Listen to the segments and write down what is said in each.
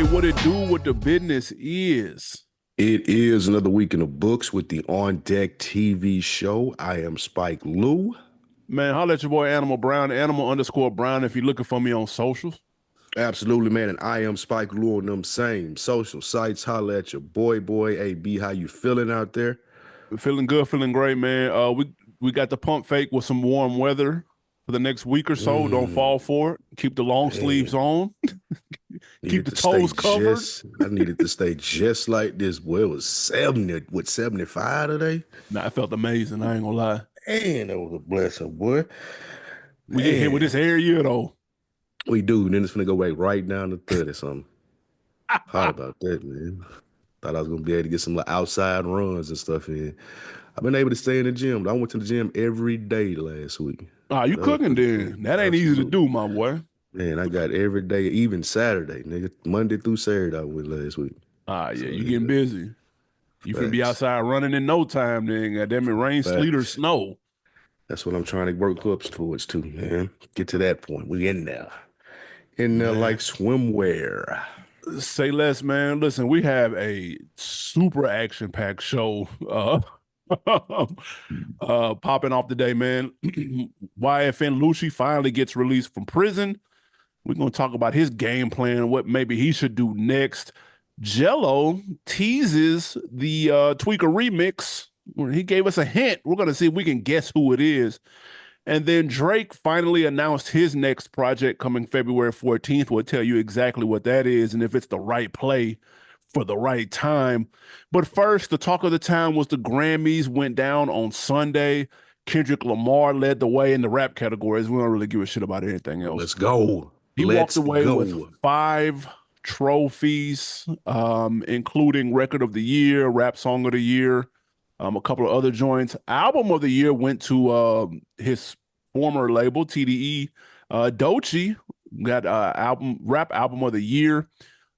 what it do, what the business is. It is another week in the books with the On Deck TV show. I am Spike Lou. Man, holla at your boy Animal Brown, Animal_Brown if you're looking for me on socials. Absolutely, man. And I am Spike Lou on them same social sites. Holla at your boy. Hey, B, how you feeling out there? Feeling good, feeling great, man. We got the pump fake with some warm weather for the next week or so. Don't fall for it. Keep the long sleeves on. Keep the toes covered. I needed to stay just like this. Boy, it was 75 today? Nah, I felt amazing. I ain't gonna lie. Man, that was a blessing, boy. We get hit with this area, though. We do. Then it's gonna go back right down to 30 something. Hot about that, man. Thought I was gonna be able to get some outside runs and stuff in. I've been able to stay in the gym. I went to the gym every day last week. Ah, you cooking then? That ain't easy to do, my boy. Man, I got every day, even Saturday, nigga. Monday through Saturday I went last week. Ah, yeah, you getting busy. You finna be outside running in no time then. Goddamn it, rain, sleet, or snow. That's what I'm trying to work up towards too, man. Get to that point. We in there. In there like swimwear. Say less, man. Listen, we have a super action-packed show popping off today, man. YFN Lucci finally gets released from prison. We're going to talk about his game plan, what maybe he should do next. Jello teases the Tweaker remix. He gave us a hint. We're going to see if we can guess who it is. And then Drake finally announced his next project coming February 14th. We'll tell you exactly what that is and if it's the right play for the right time. But first, the talk of the town was the Grammys went down on Sunday. Kendrick Lamar led the way in the rap categories. We don't really give a shit about anything else. Let's go. He walked away with 5 trophies, including Record of the Year, Rap Song of the Year, a couple of other joints. Album of the Year went to his former label, TDE. Doechii got Rap Album of the Year.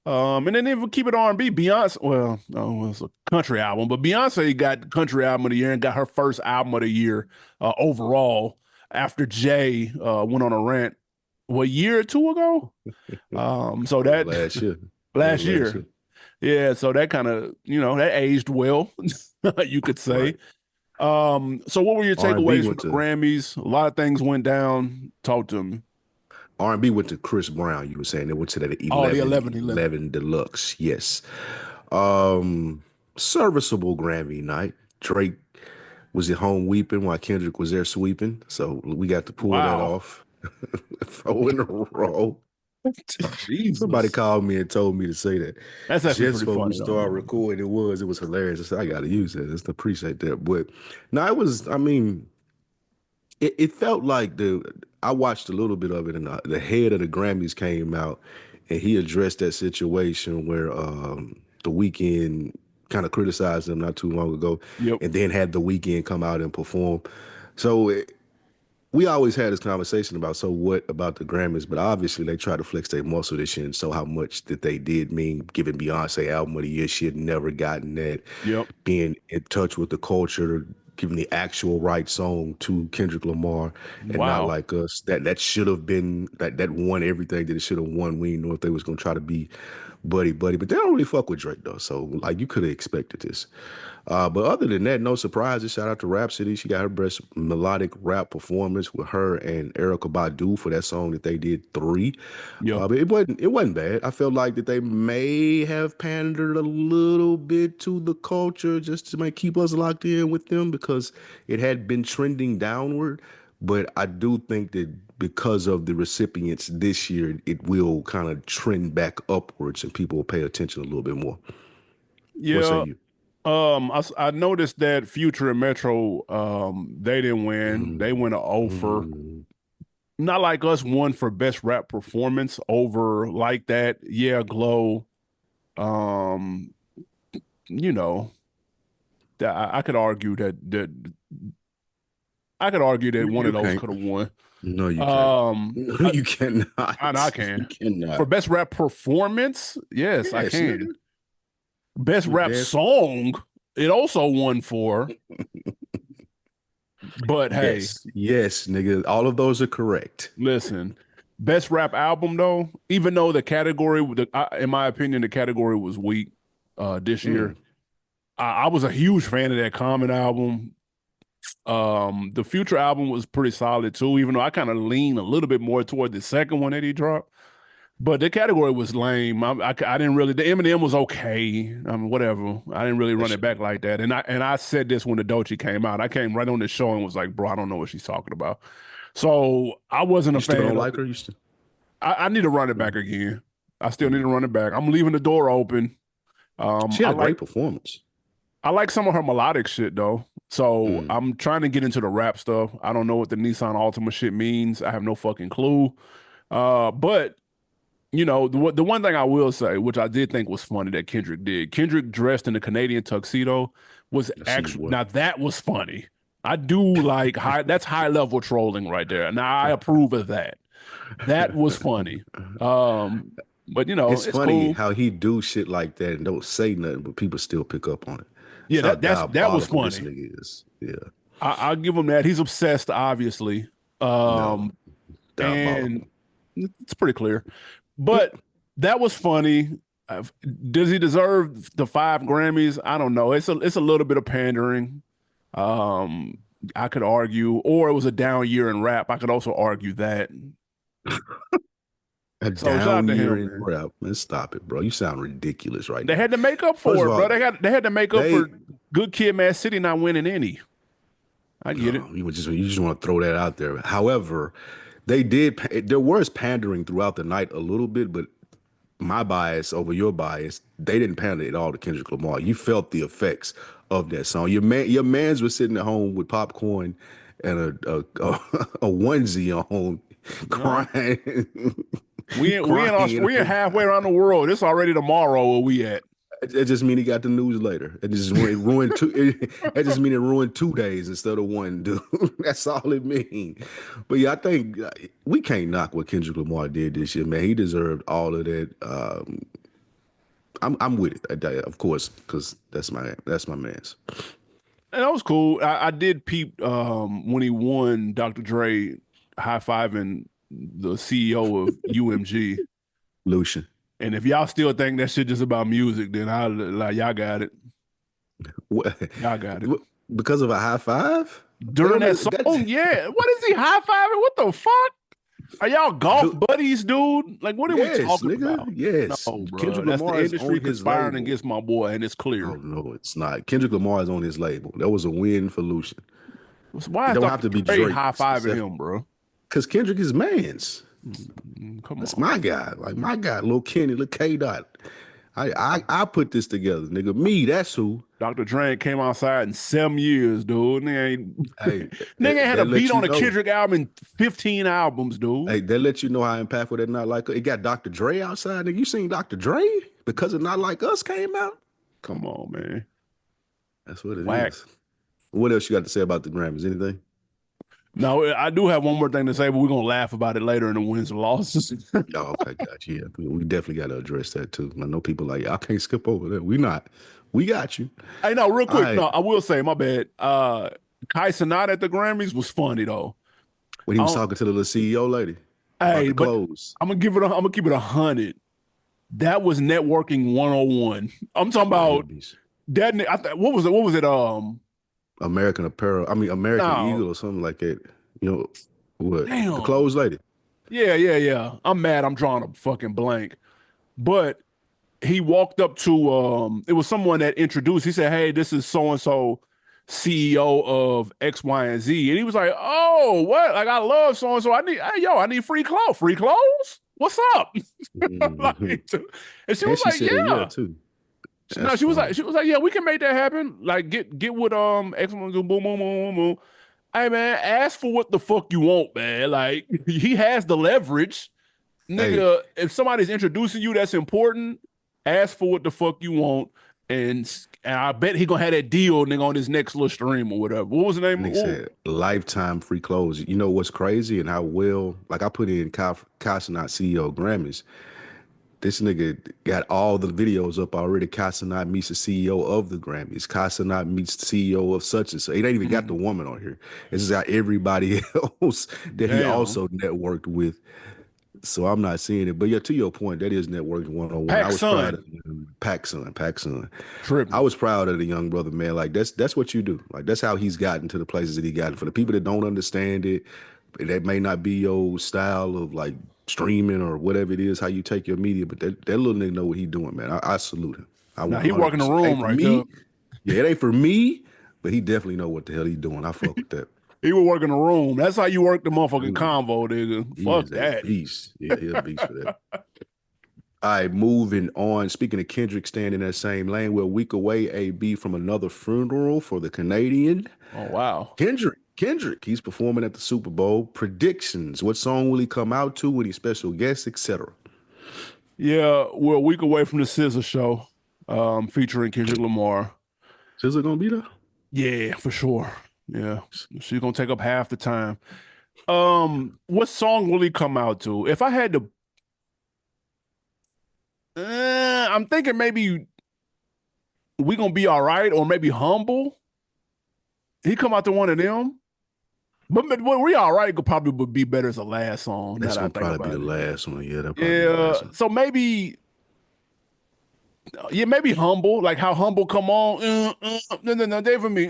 And then if we keep it R&B, Beyonce, well, no, it's a country album, but Beyonce got Country Album of the Year and got her first Album of the Year overall after Jay went on a rant, what, year or two ago? So that last year. Yeah, so that kind of, that aged well, you could say. Right. So what were your takeaways from the Grammys? A lot of things went down. Talk to me. R&B went to Chris Brown, you were saying. They went to that 11 Deluxe, yes. Serviceable Grammy night. Drake was at home weeping while Kendrick was there sweeping. So we got to pull that off. 4 in a row. Jesus. Somebody called me and told me to say that. That's actually just pretty when funny. We started recording, it was hilarious. I said, I got to use that. Just appreciate that. But no, it was, it felt like I watched a little bit of it, and the head of the Grammys came out, and he addressed that situation where The Weeknd kind of criticized them not too long ago, and then had The Weeknd come out and perform. So we always had this conversation about, so what about the Grammys? But obviously they try to flex their muscle this year and show how much that they did mean giving Beyonce Album of the Year. She had never gotten that. Being in touch with the culture, giving the actual right song to Kendrick Lamar and not like us. That should have been, that won everything that it should have won. We didn't know if they was going to try to be buddy. But they don't really fuck with Drake, though. So, like, you could have expected this. But other than that, no surprises. Shout out to Rhapsody. She got her best melodic rap performance with her and Erykah Badu for that song that they did 3. But it wasn't bad. I felt like that they may have pandered a little bit to the culture just to keep us locked in with them because it had been trending downward. But I do think that because of the recipients this year, it will kind of trend back upwards and people will pay attention a little bit more. Yeah. What say you? I noticed that Future and Metro, they didn't win. They went 0 for. Not like us, won for best rap performance over like that. Yeah, Glow. I could argue that one of those could have won. No, you can't. No, you cannot. I can. You cannot. For best rap performance, yes, I can. Nigga. Best rap song, it also won for. But hey. Yes, nigga. All of those are correct. Listen, Best rap album though, even though the category, in my opinion, the category was weak this year. Mm. I was a huge fan of that Common album. The Future album was pretty solid too, even though I kind of lean a little bit more toward the second one that he dropped. But the category was lame. I didn't really. The Eminem was okay. I mean, whatever. I didn't really That run it shit. back like that. And I said this when the Dolce came out. I came right on the show and was like, bro, I don't know what she's talking about. So I wasn't a You still fan don't of like it. her? You still? I need to run it back again. I still need to run it back. I'm leaving the door open. She I had a like great performance. I like some of her melodic shit though. So Mm. I'm trying to get into the rap stuff. I don't know what the Nissan Altima shit means. I have no fucking clue. But the one thing I will say, which I did think was funny that Kendrick did, Kendrick dressed in a Canadian tuxedo was I see actually, what. now that was funny. I do like that's high level trolling right there. Now I approve of that. That was funny. Um, but It's it's funny cool. how he do shit like that and don't say nothing, but people still pick up on it. Yeah, That's how that was diabolical this funny. nigga is. Yeah, I'll give him that. He's obsessed, obviously. no, Um, and diabolical. it's pretty clear. But that was funny. Uh, does he deserve the 5 Grammys? I don't know. It's a little bit of pandering. Um, I could argue, or it was a down year in rap. I could also argue that. A So shout out down to year him, in man. rap. Man, stop it, bro. You sound ridiculous right They now. had to make up First for of it, bro. all, They had to make up they for Good Kid, Mad City not winning any. I get it. no, you just want to throw that out there. However, they did. There was pandering throughout the night a little bit, but my bias over your bias, they didn't pander at all to Kendrick Lamar. You felt the effects of that song. Your man's was sitting at home with popcorn and a onesie on, No, crying, we in crying. halfway around the world. It's already tomorrow where we at. It just mean he got the news later. It just ruined two. It just mean it ruined 2 days instead of one, dude. That's all it mean. But yeah, I think we can't knock what Kendrick Lamar did this year, man. He deserved all of that. I'm with it, of course, because that's my man's. And that was cool. I did peep when he won, Dr. Dre high fiving the CEO of UMG. Lucian. And if y'all still think that shit just about music, then I like y'all got it. What, Y'all got it. because of a high five? They During on that the, that, song, yeah. What is he high fiving? What the fuck? Are y'all golf dude, buddies, dude? Like, what are we yes, talking nigga, about? yes. No, bro. Kendrick That's the Lamar is on industry his conspiring label. against my boy, and it's clear. Oh no, it's not. Kendrick Lamar is on his label. That was a win for Lucian. So why It is don't have Dr. to be Dre Drake high fiving specific, him, bro? because Kendrick is man's. Come That's on. my guy. Like my guy, Lil Kenny, Lil K Dot. I put this together, nigga. Me, that's who. Dr. Dre ain't came outside in 7 years, dude. Hey, Nigga ain't had a that beat let you on a know. Kendrick album in 15 albums, dude. Hey, that let you know how impactful that Not Like Us. It got Dr. Dre outside, nigga. You seen Dr. Dre because of Not Like Us came out? Come on, man. That's what it Whack. is. What else you got to say about the Grammys? Anything? No, I do have one more thing to say, but we're gonna laugh about it later in the wins and losses. Oh, okay, gotcha. Yeah, we definitely got to address that too. I know people like, I can't skip over that. We not. We got you. Hey, no, real All quick. right. No, I will say, my bad. Kai Cenat at the Grammys was funny though. When he I was don't, talking to the little CEO lady about hey, the but clothes. I'm gonna keep it 100. That was networking 101. I'm talking Nah, he a about beast. that. What was it? What was it? American Apparel. I mean, American No, Eagle or something like that. You know what? The damn. clothes lady. Yeah. I'm mad. I'm drawing a fucking blank. But he walked up to it was someone that introduced. He said, "Hey, this is so and so CEO of X, Y, and Z." And he was like, "Oh, what? Like I love so and so. I need free clothes. Free clothes? What's up?" Mhm. Like, and she And was she like, said, yeah, "Yeah." too. No, That's funny. she was like, "Yeah, we can make that happen. Like get with X, Y, boom, boom, boom, boom, boom." Hey man, ask for what the fuck you want, man. Like he has the leverage. Hey, Nigga, if somebody's introducing you that's important, ask for what the fuck you want. And I bet he gonna have that deal, nigga, on his next little stream or whatever. What was the name? Nick Oh, said lifetime free clothes. You know what's crazy and how well, like I put in Casanat CEO Grammys. This nigga got all the videos up already. Casanat meets the CEO of the Grammys. Casanat meets the CEO of such and so. He ain't even got the mm, woman on here. This is how everybody else that he damn. also networked with. So I'm not seeing it. But yeah, to your point, that is networking 101. I Pac was proud of Sun Pac Sun. I tripping. was proud of the young brother, man. Like that's what you do. Like that's how he's gotten to the places that he gotten. For the people that don't understand it, that may not be your style of like streaming or whatever it is, how you take your media. But that little nigga know what he doing, man. I salute him. I Now he working the 100%. Ain't room for right there. me. Yeah, it ain't for me, but he definitely know what the hell he doing. I fuck with that. He was working the room. That's how you work the motherfucking Dude, convo, nigga. he Fuck is a that. beast. Yeah, he a beast for that. All right, moving on. Speaking of Kendrick staying in that same lane, we're a week away, AB, from another funeral for the Canadian. Oh wow. Kendrick, he's performing at the Super Bowl. Predictions. What song will he come out to? Any special guests, etc.? Yeah, we're a week away from the Scissor Show, featuring Kendrick Lamar. SZA gonna be there? Yeah, for sure. Yeah, she's gonna take up half the time. What song will he come out to? If I had to, I'm thinking maybe We Gonna Be All Right, or maybe Humble. He come out to one of them. But We All Right could probably would be better as a last song. Now That's that I gonna think probably be about the it. last one. Yeah, that'll probably be the Yeah, last one. so maybe, yeah, maybe Humble, like how Humble come on, no, no, no, they for me,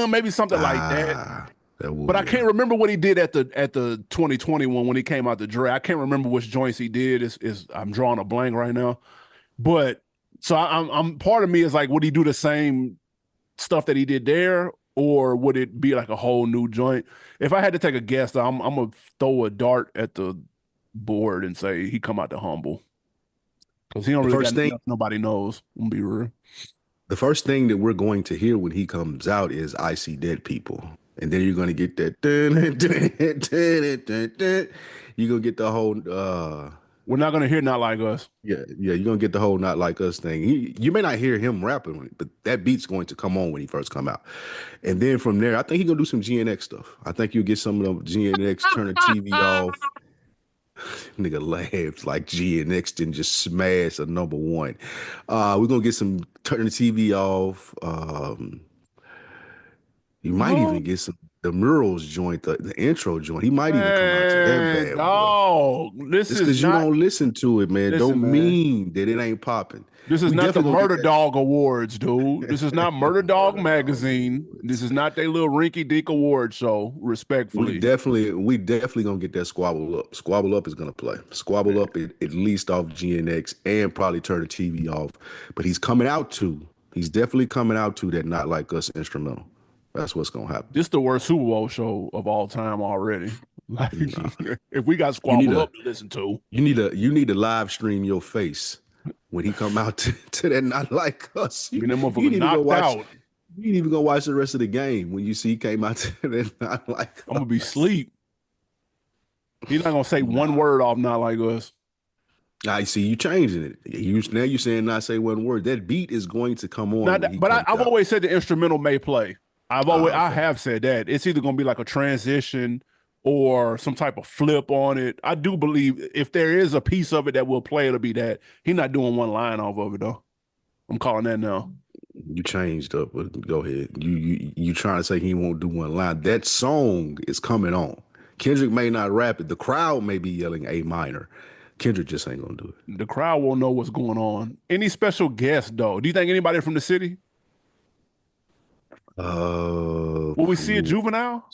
maybe something like that. That will, But I yeah. can't remember what he did at the 2021 when he came out the Dre. I can't remember which joints he did. Is I'm drawing a blank right now. But so I'm part of me is like, would he do the same stuff that he did there, or would it be like a whole new joint? If I had to take a guess, I'm gonna throw a dart at the board and say he come out to Humble because he don't The really first got thing nothing nobody knows. I'm gonna be real. the first thing that we're going to hear when he comes out is I See Dead People. And then you're gonna get that you're gonna get the whole We're not gonna hear Not Like Us. yeah, you're gonna get the whole Not Like Us thing. You may not hear him rapping, but that beat's going to come on when he first come out. And then from there, I think he's gonna do some GNX stuff. I think you'll get some of the GNX, turn the TV off. Nigga laughs like GNX didn't just smash a number one. We're gonna get some turn the TV off. You might even get some the murals joint, the intro joint. He might even come out to that Man, bad boy. dog, this Just is because you not. don't listen to it, man, Listen, don't man. mean that it ain't popping. This is We not the definitely gonna get Murder that Dog Awards, dude. This is not Murder Dog Murder Dog Magazine. This Awards. is not their little rinky dink award show, We respectfully. definitely, we definitely gonna get that squabble up. Squabble up is gonna play. Squabble up at least off GNX and probably turn the TV off. But he's coming out to. He's definitely coming out to that Not Like Us instrumental. That's what's gonna happen. This the worst Super Bowl show of all time already. Like, Nah. if we got You need Squabble a Up to listen to, you need to live stream your face when he come out to that Not Like Us. I mean, that You motherfucker need to go knocked watch. out. You need to go watch the rest of the game when you see he came out to that Not Like I'm gonna be Us. asleep. He's not gonna say one Nah. word off Not Like Us. I see you changing it. Now you saying not say one word. That beat is going to come on Not when that, he but comes I've out. always said the instrumental may play. I Okay. have said that it's either gonna be like a transition or some type of flip on it. I do believe if there is a piece of it that will play, it'll be that. He's not doing one line off of it though. I'm calling that now. You changed up, but go ahead. You trying to say he won't do one line. That song is coming on. Kendrick may not rap it. The crowd may be yelling A minor. Kendrick just ain't gonna do it. The crowd won't know what's going on. Any special guests though? Do you think anybody from the city? Will we From see a New Juvenile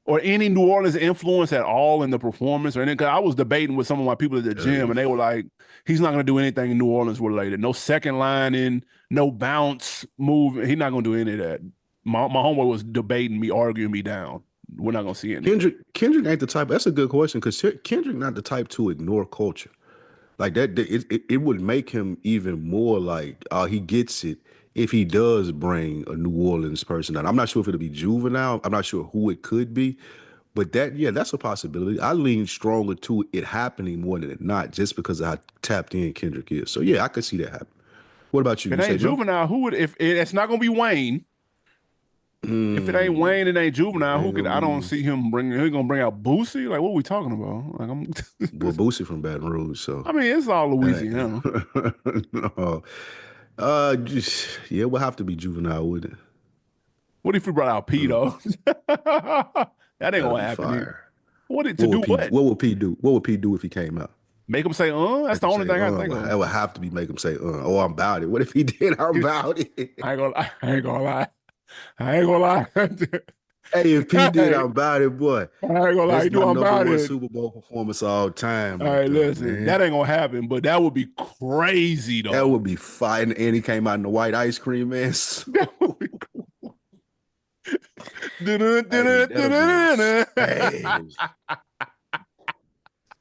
or any New Orleans influence at all in the performance or anything? Because I was debating with some of my people at the gym, and they were like, "He's not going to do anything New Orleans related. No second line in, no bounce move. He's not going to do any of that." My homeboy was debating me, arguing me down. We're not going to see any of it. Kendrick ain't the type. That's a good question because Kendrick not the type to ignore culture. Like that, it would make him even more like, he gets it if he does bring a New Orleans person out. I'm not sure if it'll be Juvenile. I'm not sure who it could be, but that's a possibility. I lean stronger to it happening more than it not, just because of how tapped in Kendrick is. So yeah, I could see that happen. What about you? If You it say ain't no? Juvenile, who would? If it's not going to be Wayne. If it ain't Mm, Wayne, it ain't it Juvenile. Who ain't could? gonna I don't be see him bringing. He's gonna bring out Boosie. Like, what are we talking about? Like, well, Boosie from Baton Rouge, so I mean, it's all that Louisiana. ain't. No. Yeah, we'll have to be Juvenile with it. What if we brought out Mm, Pito? That ain't that'll gonna be happen either. fire. To do what? What would P do? What would P do if he came out? Make him say, That's Make the him only say, thing I think That would have to be make him say, oh, I'm about it. What if he did? I'm of. about it. I ain't gonna, I ain't gonna lie. I ain't gonna lie. Hey, if P did, Hey, I'm about it, boy. I ain't gonna lie. That's You do my I'm number about one it. Super Bowl performance all time, All right right, there, listen, that man. ain't gonna happen, but that would be crazy That though. would be fine. And he came out in the white ice cream, man. That would be Hey, that'll be cool. insane.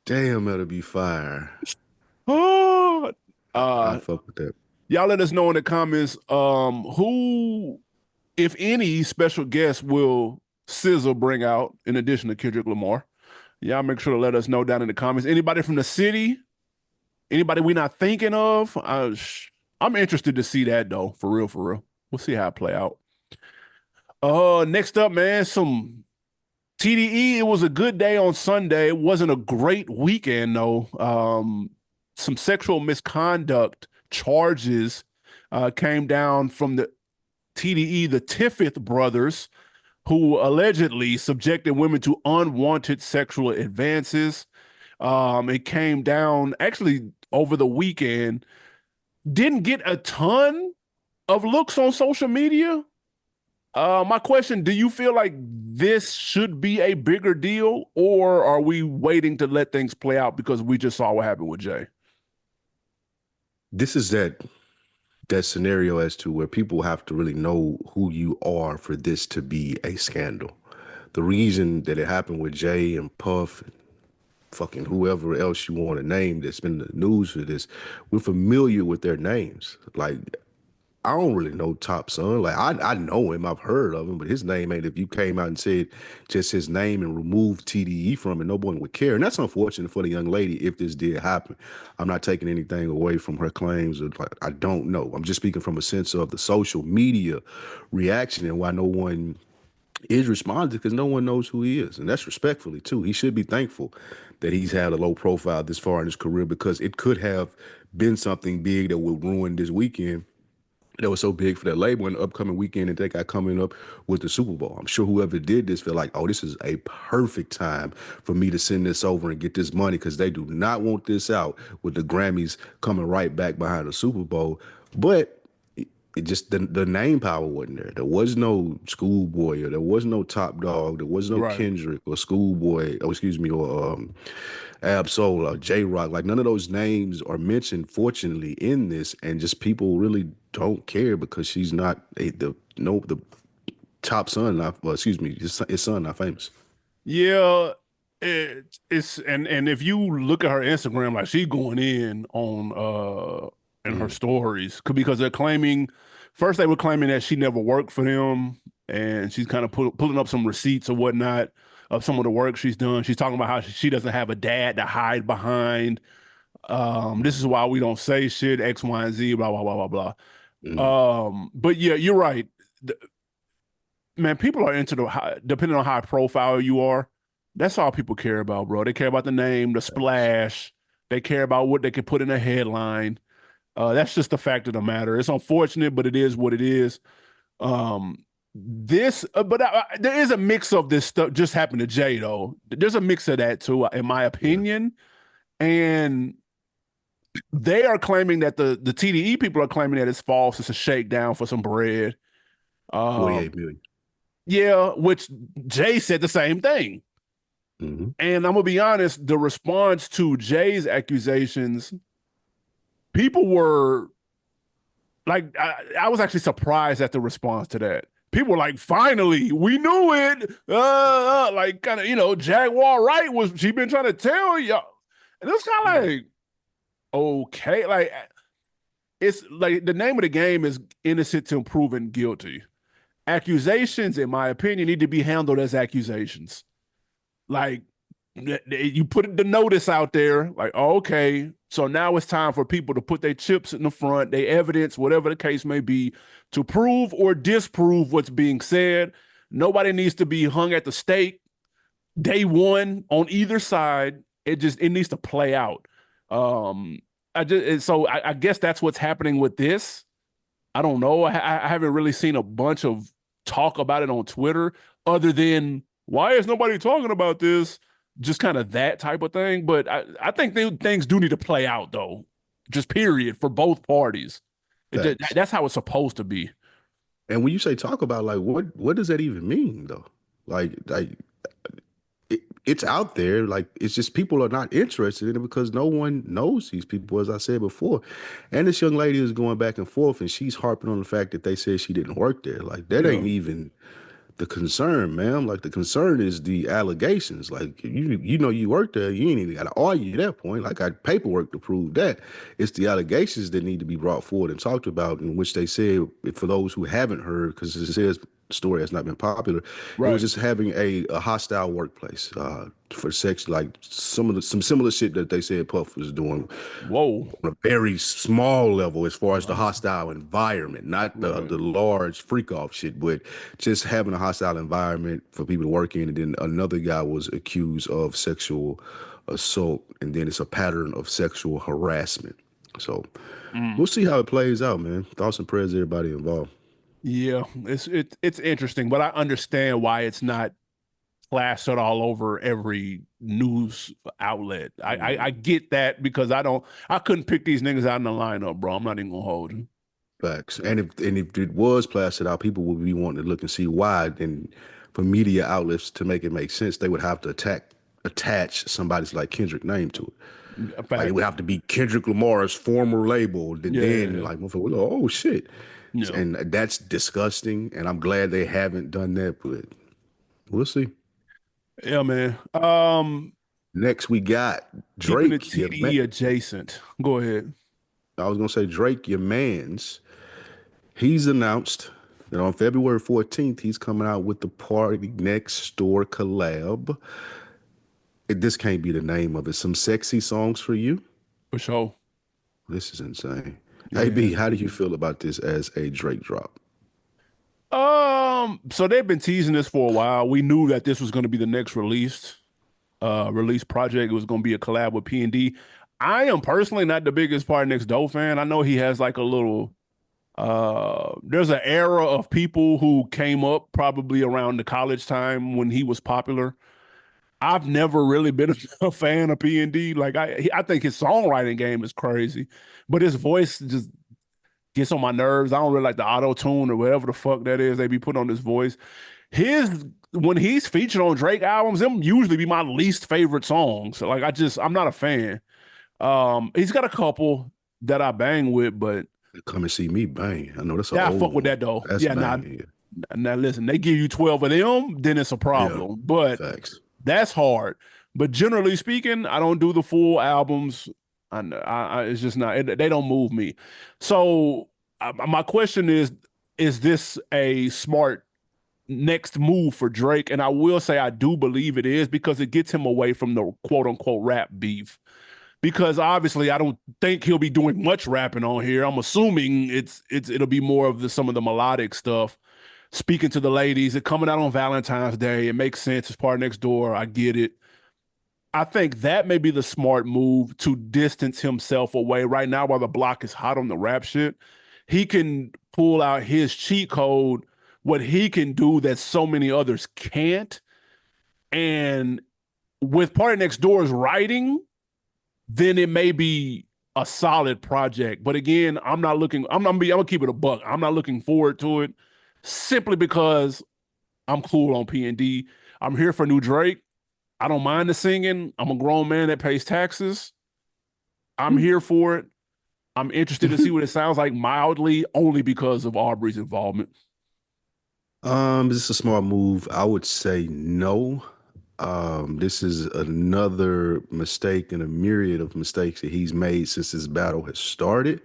Damn, that'll be fire. Oh, I uh, fuck with that. y'all let us know in the comments who, if any, special guests will Sizzle bring out in addition to Kendrick Lamar. Y'all make sure to let us know down in the comments. Anybody from the city? Anybody we not thinking of? I'm interested to see that though, for real, for real. We'll see how it play out. Next up, man, some TDE. It was a good day on Sunday. It wasn't a great weekend though. Some sexual misconduct charges came down from the TDE, the Tiffith brothers, who allegedly subjected women to unwanted sexual advances. It came down actually over the weekend. Didn't get a ton of looks on social media. My question, do you feel like this should be a bigger deal, or are we waiting to let things play out because we just saw what happened with Jay? This is that scenario as to where people have to really know who you are for this to be a scandal. The reason that it happened with Jay and Puff and fucking whoever else you want to name that's been in the news for this, we're familiar with their names. Like, I don't really know Top Son. Like, I know him, I've heard of him, but his name ain't, if you came out and said just his name and removed TDE from it, no one would care. And that's unfortunate for the young lady if this did happen. I'm not taking anything away from her claims. Or, like, I don't know. I'm just speaking from a sense of the social media reaction and why no one is responding, because no one knows who he is. And that's respectfully too. He should be thankful that he's had a low profile this far in his career, because it could have been something big that would ruin this weekend that was so big for that label in the upcoming weekend that they got coming up with the Super Bowl. I'm sure whoever did this felt like, oh, this is a perfect time for me to send this over and get this money, because they do not want this out with the Grammys coming right back behind the Super Bowl. But it just, the name power wasn't there. There was no Schoolboy, or there was no Top Dog, there was no Right. Kendrick or Schoolboy, or Ab-Soul or J-Rock. Like, none of those names are mentioned, fortunately, in this, and just people really don't care because she's not the top son, not, well, excuse me, his son not famous. Yeah, it's and if you look at her Instagram, like she going in on in her stories because they're claiming, first they were claiming that she never worked for them, and she's kind of pulling up some receipts or whatnot of some of the work she's done. She's talking about how she doesn't have a dad to hide behind. This is why we don't say shit, X, Y, and Z, blah, blah, blah, blah, blah. But yeah, you're right. Man, people are into depending on how profile you are, that's all people care about, bro. They care about the name, the splash. They care about what they can put in a headline. That's just the fact of the matter. It's unfortunate, but it is what it is. There is a mix of this stuff just happened to Jay, though. There's a mix of that, too, in my opinion. And they are claiming that the TDE people are claiming that it's false. It's a shakedown for some bread. 48 million. Yeah, which Jay said the same thing. Mm-hmm. And I'm gonna be honest, the response to Jay's accusations, people were like, I was actually surprised at the response to that. People were like, finally, we knew it. Like, kind of, Jaguar Wright she been trying to tell y'all. And it's kind of like, okay, like, it's like the name of the game is innocent till proven guilty. Accusations, in my opinion, need to be handled as accusations. Like, you put the notice out there, like, oh, okay, so now it's time for people to put their chips in the front, their evidence, whatever the case may be, to prove or disprove what's being said. Nobody needs to be hung at the stake day one on either side. It needs to play out. I guess that's what's happening with this. I don't know. I haven't really seen a bunch of talk about it on Twitter other than, why is nobody talking about this? just kind of that type of thing. But I think things do need to play out though, just period for both parties. Facts. That's how it's supposed to be. And when you say talk about, like, what does that even mean though? Like it's out there. Like, it's just people are not interested in it because no one knows these people, as I said before. And this young lady is going back and forth, and she's harping on the fact that they said she didn't work there. Like, that Yeah, ain't even the concern, ma'am. Like, the concern is the allegations. Like, you know you worked there, you ain't even got to argue that point. Like, I got paperwork to prove that. It's the allegations that need to be brought forward and talked about, in which they said, for those who haven't heard, because it says the story has not been popular, it was right. just having a hostile workplace for sex, like some similar shit that they said Puff was doing Whoa. on a very small level as far as the hostile environment, not Right. the large freak off shit, but just having a hostile environment for people to work in. And then another guy was accused of sexual assault, and then it's a pattern of sexual harassment. So Mm. we'll see how it plays out, man. Thoughts and prayers to everybody involved. Yeah, it's interesting, but I understand why it's not plastered all over every news outlet. I get that because I couldn't pick these niggas out in the lineup, bro. I'm not even gonna hold you. Facts. And if it was plastered out, people would be wanting to look and see why. And for media outlets to make it make sense, they would have to attach somebody's like Kendrick name to it. Like, it would Facts. have to be Kendrick Lamar's former label. And then Yeah, like, motherfucker, we go, oh shit. yeah, And that's disgusting. And I'm glad they haven't done that, but we'll see. yeah, man. Next we got Keeping it Drake, TDE adjacent. Go ahead. I was gonna say Drake, your man's. He's announced that on February 14th, he's coming out with the Party Next Door collab. This can't be the name of it. Some sexy songs for you. For sure. This is insane. Hey Yeah. B, how do you feel about this as a Drake drop? So they've been teasing this for a while. We knew that this was going to be the next release project. It was going to be a collab with PND. I am personally not the biggest PartyNextDoor fan. I know he has like a little there's an era of people who came up probably around the college time when he was popular. I've never really been a fan of PND. Like I think his songwriting game is crazy, but his voice just gets on my nerves. I don't really like the auto tune or whatever the fuck that is they be putting on his voice. His When he's featured on Drake albums, them usually be my least favorite songs. Like I'm not a fan. He's got a couple that I bang with, but Come and see me, bang. I know that's an yeah, I fuck old with one. that though. That's Yeah, nah, bang. now listen, they give you 12 of them, then it's a Yeah, problem. But facts. that's hard. But generally speaking, I don't do the full albums. It's just not, they don't move me. So my question is this a smart next move for Drake? And I will say I do believe it is because it gets him away from the quote unquote rap beef. Because obviously I don't think he'll be doing much rapping on here. I'm assuming it'll be more of some of the melodic stuff. Speaking to the ladies, it coming out on Valentine's Day. It makes sense. It's PartyNextDoor. I get it. I think that may be the smart move to distance himself away. Right now, while the block is hot on the rap shit, he can pull out his cheat code, what he can do that so many others can't. And with PartyNextDoor's writing, then it may be a solid project. But again, I'm not looking, I'm gonna keep it a buck. I'm not looking forward to it simply because I'm cool on PND. I'm here for new Drake. I don't mind the singing. I'm a grown man that pays taxes. I'm here for it. I'm interested to see what it sounds like mildly, only because of Aubrey's involvement. This is a smart move. I would say no. This is another mistake in a myriad of mistakes that he's made since this battle has started.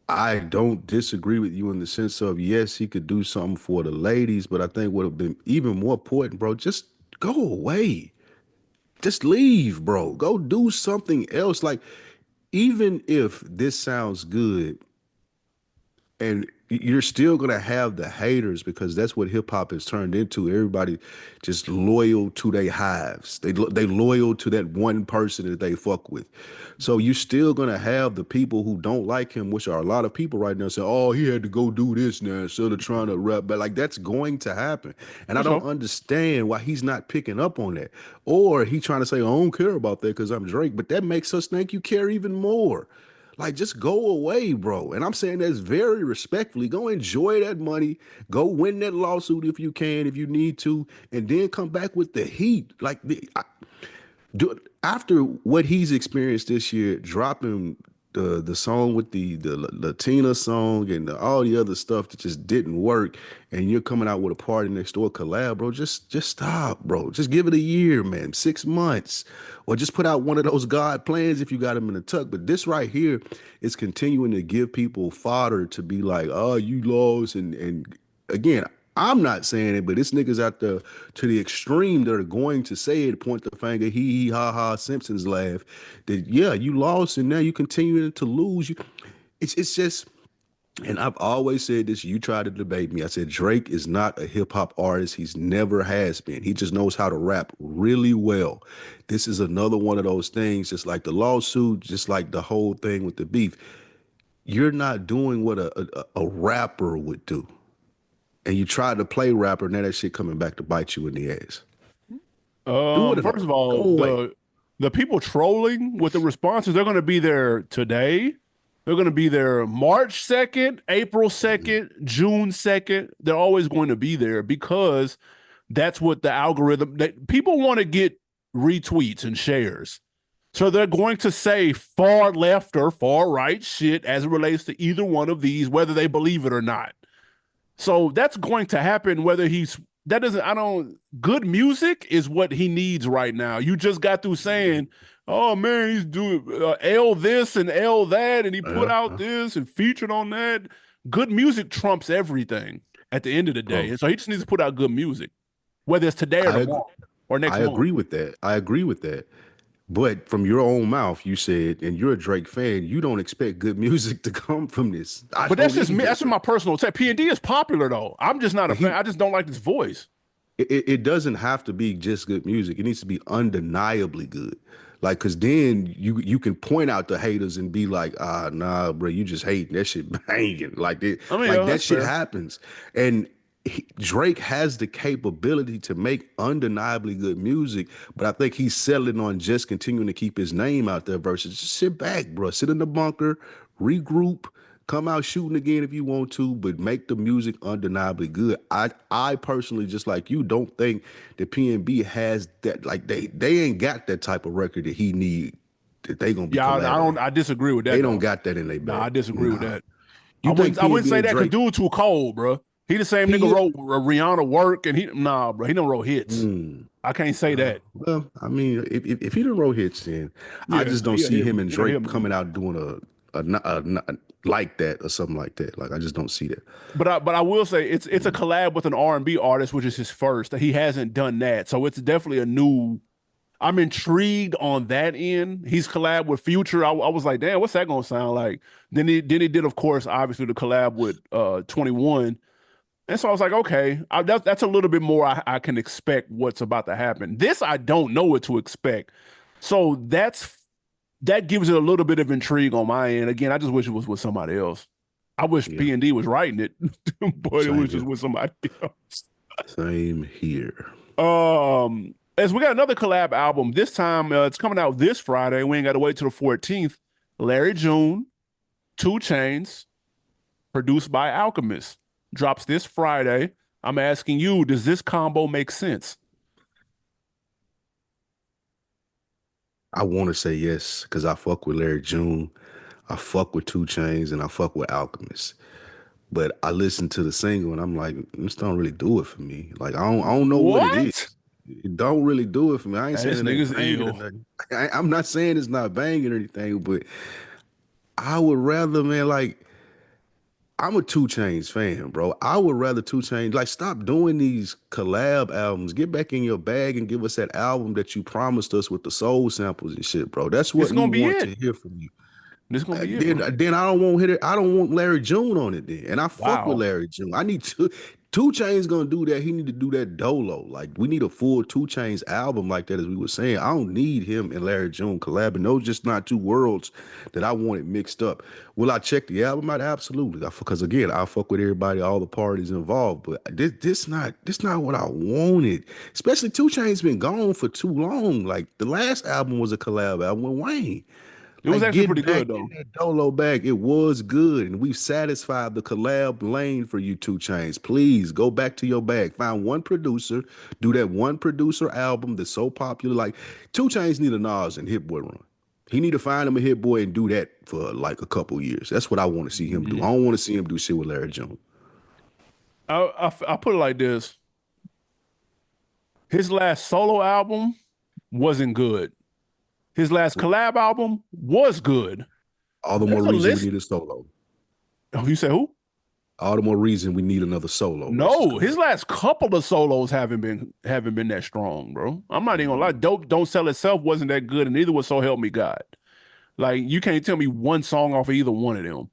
I don't disagree with you in the sense of, yes, he could do something for the ladies, but I think what would have been even more important, bro, just go away. Just leave, bro. Go do something else. Like, even if this sounds good, And you're still gonna have the haters because that's what hip hop has turned into. Everybody just loyal to their hives. They loyal to that one person that they fuck with. So you're still gonna have the people who don't like him, which are a lot of people right now, saying, "Oh, he had to go do this now instead of trying to rap." But like that's going to happen, and I For don't sure. understand why he's not picking up on that, or he trying to say, "I don't care about that because I'm Drake," but that makes us think you care even more. Like, just go away, bro. And I'm saying this very respectfully. Go enjoy that money. Go win that lawsuit if you can, if you need to, and then come back with the heat. Like, after what he's experienced this year, dropping the song with the Latina song and all the other stuff that just didn't work, and you're coming out with a Party Next Door collab, bro. Just stop, bro. Just give it a year, man. 6 months, or just put out one of those God plans if you got them in the tuck. But this right here is continuing to give people fodder to be like, oh, you lost, and again. I'm not saying it, but it's niggas out there to the extreme that are going to say it, point the finger, hee ha ha, Simpsons laugh. That yeah, you lost and now you continue to lose. It's just, and I've always said this. You try to debate me. I said Drake is not a hip hop artist. He's never has been. He just knows how to rap really well. This is another one of those things, just like the lawsuit, just like the whole thing with the beef. You're not doing what a rapper would do, and you try to play rapper, now that shit coming back to bite you in the ass. Do it First enough. of Go all, away. the people trolling with the responses, they're going to be there today. They're going to be there March 2nd, April 2nd, June 2nd. They're always going to be there because that's what the algorithm that people want to get retweets and shares. So they're going to say far left or far right shit as it relates to either one of these, whether they believe it or not. So that's going to happen whether he's that doesn't I don't good music is what he needs right now. You just got through saying, "Oh man, he's doing L this and L that and he put Yeah, out this and featured on that." Good music trumps everything at the end of the day. bro. And so he just needs to put out good music, whether it's today or I ag- tomorrow or next I month. agree with that. I agree with that. But from your own mouth, you said, and you're a Drake fan, you don't expect good music to come from this. I But that's don't just me. either. That's my personal take. PND is popular though. I'm just not a fan. He I just don't like this voice. it doesn't have to be just good music. It needs to be undeniably good. Like, cause then you can point out the haters and be like, ah, nah, bro, you just hating that shit banging. I mean, Like yeah, that that's shit fair. happens. And Drake has the capability to make undeniably good music, but I think he's settling on just continuing to keep his name out there versus just sit back, bro. Sit in the bunker, regroup, come out shooting again if you want to, but make the music undeniably good. I personally, just like you, don't think the PNB has that. Like they ain't got that type of record that he need that they gonna be Yeah, I collabing don't. on. I disagree with They that don't though. got that in their Nah, I bag. disagree with Nah. that. You think I wouldn't PNB say and that because Drake? dude too cold, bro. He the same nigga He wrote Rihanna work, and he nah, bro. He don't wrote hits. I can't say that. well, I mean, if he didn't wrote hits, then I Yeah, just don't he a see hit. him and He a hit Drake man. coming out doing a like that or something like that. Like I just don't see that. But I will say it's a collab with an R&B artist, which is his first. He hasn't done that, so it's definitely a new. I'm intrigued on that end. He's collab with Future. I was like, damn, what's that gonna sound like? Then he did, of course, obviously the collab with 21. And so I was like, okay, that's a little bit more I can expect what's about to happen. This I don't know what to expect. So that gives it a little bit of intrigue on my end. Again, I just wish it was with somebody else. I wish Yeah, P&D was writing it, but it was same just here. with somebody else. Same here. As we got another collab album. This time it's coming out this Friday. We ain't got to wait till the 14th. Larry June, Two Chains, produced by Alchemist, drops this Friday. I'm asking you, does this combo make sense? I want to say yes because I fuck with Larry June, I fuck with Two Chains, and I fuck with Alchemist. But I listened to the single and I'm like, this don't really do it for me. Like I don't know what it is. What? It don't really do it for me. I ain't Man, saying this it ain't nigga's banging or ill. nothing. I'm not saying it's not banging or anything, but I would rather, man, like I'm a Two Chains fan, bro. I would rather Two Chains like stop doing these collab albums. Get back in your bag and give us that album that you promised us with the soul samples and shit, bro. That's This what is we gonna be want it. to hear from you. This is gonna be it, Then bro. then I don't want hit it. I don't want Larry June on it then. And I fuck with Wow. Larry June. I need to Two Chainz gonna do that. He need to do that dolo. Like we need a full Two Chainz album like that, as we were saying. I don't need him and Larry June collabing. Those just not two worlds that I wanted mixed up. Will I check the album out? Absolutely. Because again, I fuck with everybody, all the parties involved. But this not what I wanted. Especially Two Chainz been gone for too long. Like the last album was a collab album with Wayne. It was Like actually get pretty back good in though. that dolo bag. It was good, and we've satisfied the collab lane for you, Two Chainz. Please go back to your bag. Find one producer, do that one producer album that's so popular. Like Two Chainz need a Nas and Hit Boy run. He need to find him a Hit Boy and do that for like a couple years. That's what I want to see him do. I Mhm. don't want to see him do shit with Larry Jones. I put it like this: his last solo album wasn't good. His last collab album was good. All the more There's a reason we list. need a solo. Oh, you say who? All the more reason we need another solo versus No, collab. his last couple of solos haven't been that strong, bro. I'm not even gonna lie. Mm. Dope Don't Sell Itself wasn't that good, and neither was So Help Me God. Like you can't tell me one song off of either one of them.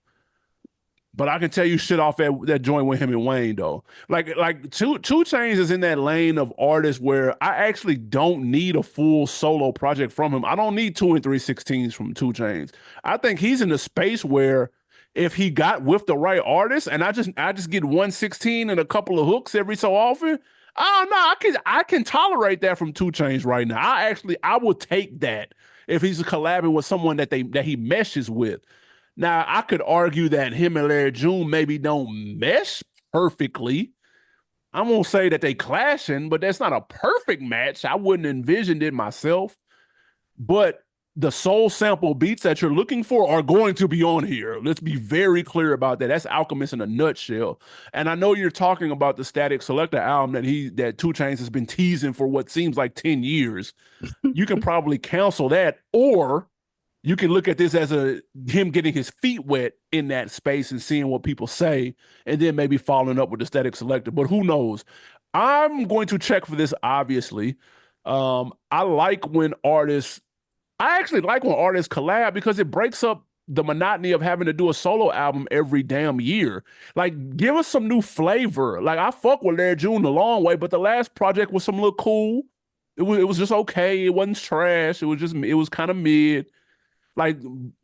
But I can tell you shit off that joint with him and Wayne though. Like Two Chainz is in that lane of artists where I actually don't need a full solo project from him. I don't need 2 and 3/16 from Two Chainz. I think he's in a space where if he got with the right artist and I just get 116 and a couple of hooks every so often, oh no, I can tolerate that from Two Chainz right now. I will take that if he's collabing with someone that he meshes with. Now, I could argue that him and Larry June maybe don't mesh perfectly. I won't say that they clashing, but that's not a perfect match. I wouldn't envisioned it myself. But the soul sample beats that you're looking for are going to be on here. Let's be very clear about that. That's Alchemist in a nutshell. And I know you're talking about the Static Selector album that Two Chainz has been teasing for what seems like 10 years. You can probably cancel that, or you can look at this as him getting his feet wet in that space and seeing what people say, and then maybe following up with the Static Selector. But who knows? I'm going to check for this, obviously. I like when artists, I actually like when artists collab because it breaks up the monotony of having to do a solo album every damn year. Like, give us some new flavor. Like, I fuck with Larry June a long way, but the last project was some little cool. It was just okay. It wasn't trash. It was kind of mid. Like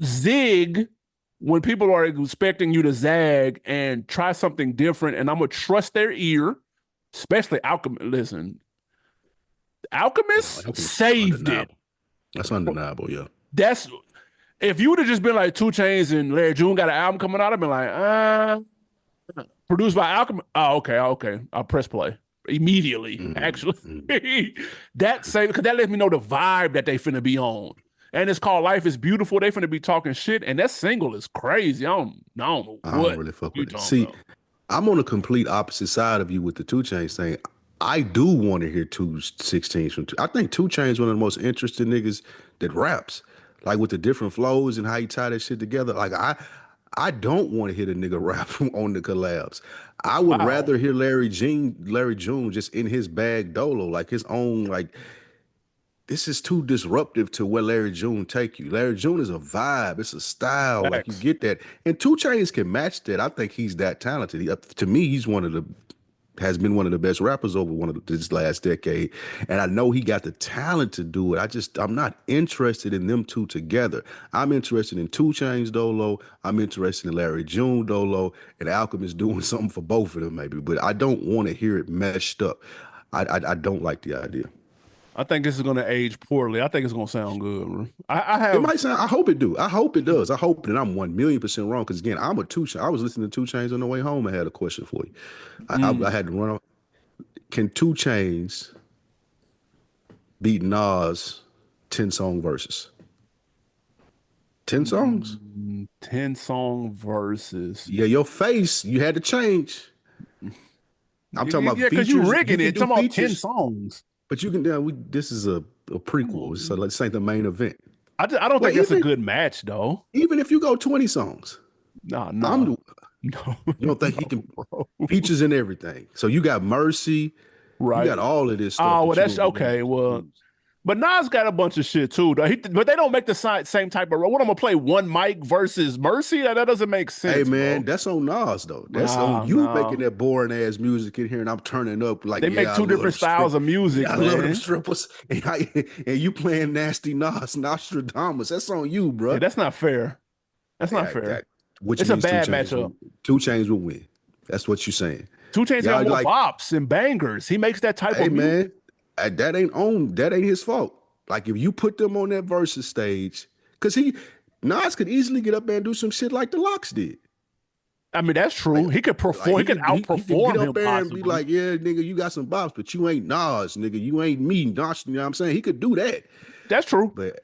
zig, when people are expecting you to zag and try something different, and I'm gonna trust their ear, especially Alchemist. Listen, No, Alchemist Alchemist is saved it. undeniable. That's undeniable, yeah. That's if you would have just been like Two Chainz and Larry June got an album coming out, I'd been like, produced by Alchemist. Oh, okay. I'll press play immediately. Mm, Actually, mm. that say because that lets me know the vibe that they finna be on. And it's called Life is Beautiful. They finna be talking shit, and that single is crazy. I don't know I don't what really fuck you with it. talking See, about. I'm on the complete opposite side of you with the Two Chainz thing. I do want to hear 216s from two. I think Two Chainz one of the most interesting niggas that raps, like with the different flows and how he tie that shit together. Like I don't want to hear the nigga rap on the collabs. I would Wow. rather hear Larry June just in his bag dolo, like his own. Like this is too disruptive to where Larry June take you. Larry June is a vibe, it's a style. Like you Facts. get that, and Two Chainz can match that. I think he's that talented. To me, he's one of the has been one of the best rappers over this last decade. And I know he got the talent to do it. I'm not interested in them two together. I'm interested in Two Chainz Dolo. I'm interested in Larry June Dolo, and Alchemist doing something for both of them maybe. But I don't want to hear it meshed up. I don't like the idea. I think this is gonna age poorly. I think it's gonna sound good, bro. I It might have. sound. I hope it do. I hope it does. I hope that I'm 1,000,000% wrong. Because again, I'm a two. I was listening to Two Chainz on the way home. I had a question for you. I mm, had to run off. Can Two Chainz beat Nas 10 song verses? 10 songs? 10 song verses. Yeah, your face, you had to change. I'm talking about Yeah, because you features. You rigging can it. do Talking about 10 features, songs. but you can. This is a Come prequel, on, so man. let's say the main event. I don't Well, think that's a good match, though. even if you go 20 songs, Nah, I'm. nah. No, You don't think he no, can bro. features and everything? So you got Mercy, you got Right. all of this stuff Oh, well, that you're that's gonna be able okay. to Well, use. But Nas got a bunch of shit too, though. But they don't make the same type of role. What, I'm gonna play One Mic versus Mercy? That doesn't make Hey sense, man, bro. that's on Nas though. That's on Nah, you making nah. that boring ass music in here, and I'm turning up like, They make yeah, I two love them different styles of Yeah, music, I love them man. strippers, and you playing nasty Nas, Nostradamus. That's on you, Yeah, bro. that's not fair. That's not Yeah, fair. which It's a means bad matchup. Two chains will win. That's what you're saying. 2 Chainz got Y'all more like, bops and bangers. He makes that type hey of music. man, that ain't his fault. Like if you put them on that versus stage, because Nas could easily get up there and do some shit like the Locks did. I mean, that's Like, true. He could like perform. He could he could get outperform up him there and be possibly. like, yeah, nigga, you got some bops, but you ain't Nas, nigga. You ain't me, Nas. You know what I'm saying? He could do that. That's true. But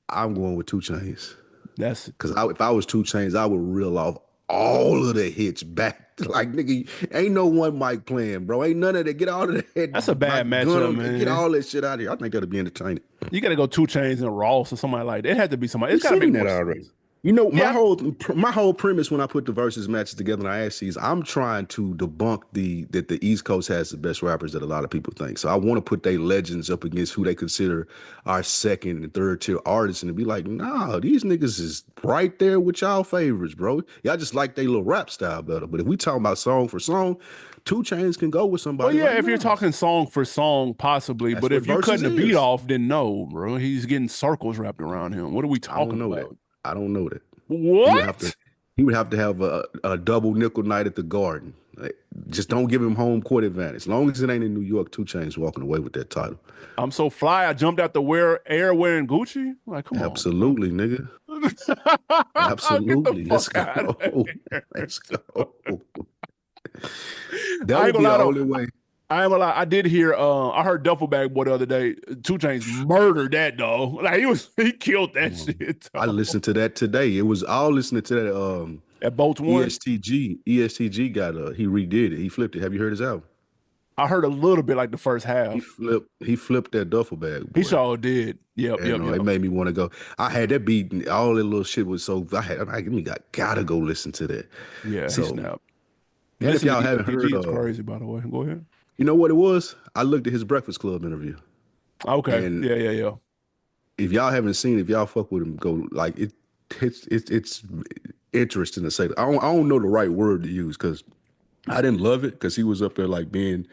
I'm going with Two Chainz. That's Because if I was Two Chainz, I would reel off all of the hits back. Like, nigga, ain't no one mic playing, bro. Ain't none of that. Get all of that's a that, bad like, gun matchup, on, get man. all that shit out of here. I think that'll be entertaining. You got to go 2 Chainz and Ross or somebody like that. It had to be somebody. We It's got to seen make that more already. sense. You know, Yeah, my whole premise when I put the versus matches together and I ask these, I'm trying to debunk that the East Coast has the best rappers that a lot of people think. So I want to put their legends up against who they consider our second and third tier artists and to be like, nah, these niggas is right there with y'all favorites, bro. Y'all just like their little rap style better. But if we talking about song for song, Two Chainz can go with well, somebody yeah. like If you're Nas. talking song for song, possibly. That's But what if you versus cutting the beat is. off, then no, bro. He's getting circles wrapped around him. What are we I don't talking know that. about? I don't know that. He would have to What? he would have to have a double nickel night at the Garden. Like, just don't give him home court advantage. As long as it ain't in New York, Two Chainz walking away with that title. I'm so fly. I jumped out the air wearing Gucci. Like, come on, bro. Absolutely, nigga. Get the Absolutely. Let's fuck out of go. here. Let's go. That I ain't would gonna be the lie though. only way. I ain't gonna lie. I did hear. I heard Duffel Bag Boy the other day. 2 Chainz murdered that dog. Like he killed that Come on. shit. I Dog. listened to that today. It was all listening to that At both one, ESTG. ESTG got he redid it. He flipped it. Have you heard his album? I heard a little bit like the first He half. flipped that duffel bag, He boy. sure did. Yep, And yep, it yep. made me want to go. I had that beat, and all that little shit was so. I gotta go listen to that. Yeah, he So, snapped. and if Listen to y'all haven't ESTG heard, is crazy, by the way. Go ahead. you know what it was? I looked at his Breakfast Club interview, Okay. and Yeah, yeah, yeah. if y'all haven't seen, if y'all fuck with him, go like it. It's interesting to say. I don't know the right word to use because I didn't love it because he was up there like being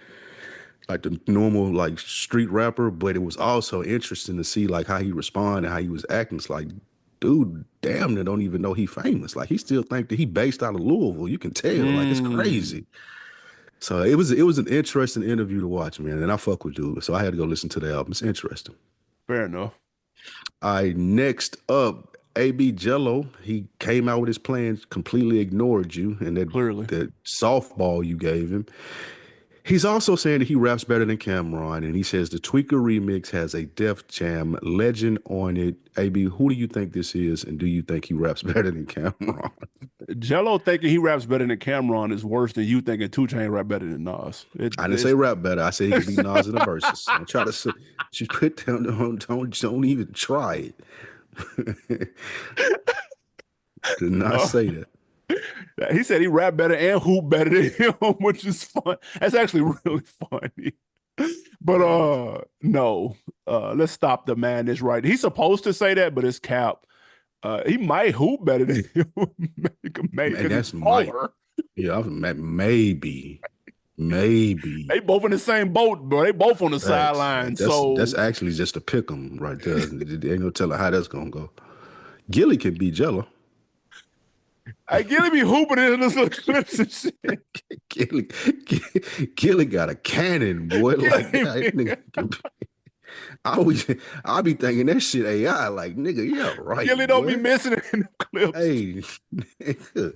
like the normal like street rapper, but it was also interesting to see like how he responded, how he was acting. It's like, dude, damn, they don't even know he famous. Like he still think that he based out of Louisville. You can tell, like it's Mm, crazy. So it was an interesting interview to watch, man. And I fuck with dude, so I had to go listen to the album. It's interesting. fair enough. All right, next up, AB Jello. He came out with his plans, completely ignored you, and Clearly. that softball you gave him. He's also saying that he raps better than Cameron, and he says the Tweaker remix has a Def Jam legend on it. AB, who do you think this is, and do you think he raps better than Cameron? Jello thinking he raps better than Cameron is worse than you thinking 2 Chainz rap better than Nas. I didn't say rap better. I said he could beat Nas in the verses. Don't try to just put down. Don't even try it. Did not No. say that. He said he rap better and hoop better than him, which is fun. That's actually really funny. But no. Let's stop the madness right. He's supposed to say that, but it's cap. He might hoop better than him. Maybe And because he's that's might. taller. Yeah, maybe. They both in the same boat, bro. They both on the Facts. sideline. That's So actually just a pick 'em right there. There ain't no telling how that's gonna go. Gilly can be Jello. I Gilly be hooping in those little clips and shit. Gilly, Gilly got a cannon, boy. Like that nigga. I be thinking that shit AI. Like nigga, yeah, right, Gilly don't be boy. missing it in the clips. Hey, nigga.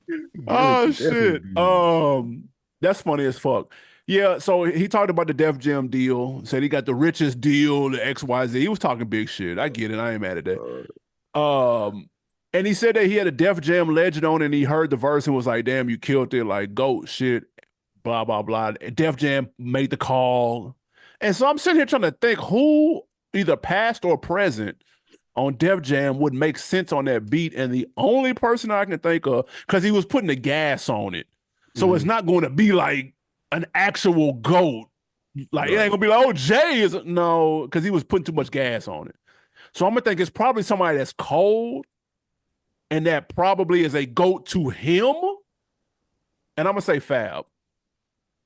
Gilly Oh can definitely shit. be. That's funny as fuck. Yeah, so he talked about the Def Jam deal, said he got the richest deal, the XYZ. He was talking big shit. I get it. I ain't mad at that. And he said that he had a Def Jam legend on and he heard the verse and was like, damn, you killed it, like goat shit, blah, blah, blah. And Def Jam made the call. And so I'm sitting here trying to think who, either past or present, on Def Jam would make sense on that beat. And the only person I can think of, because he was putting the gas on it. So it's not going to be like an actual GOAT. Like it ain't Right. gonna be like, oh, Jay is no, because he was putting too much gas on it. So I'm gonna think it's probably somebody that's cold and that probably is a goat to him. And I'm gonna say Fab.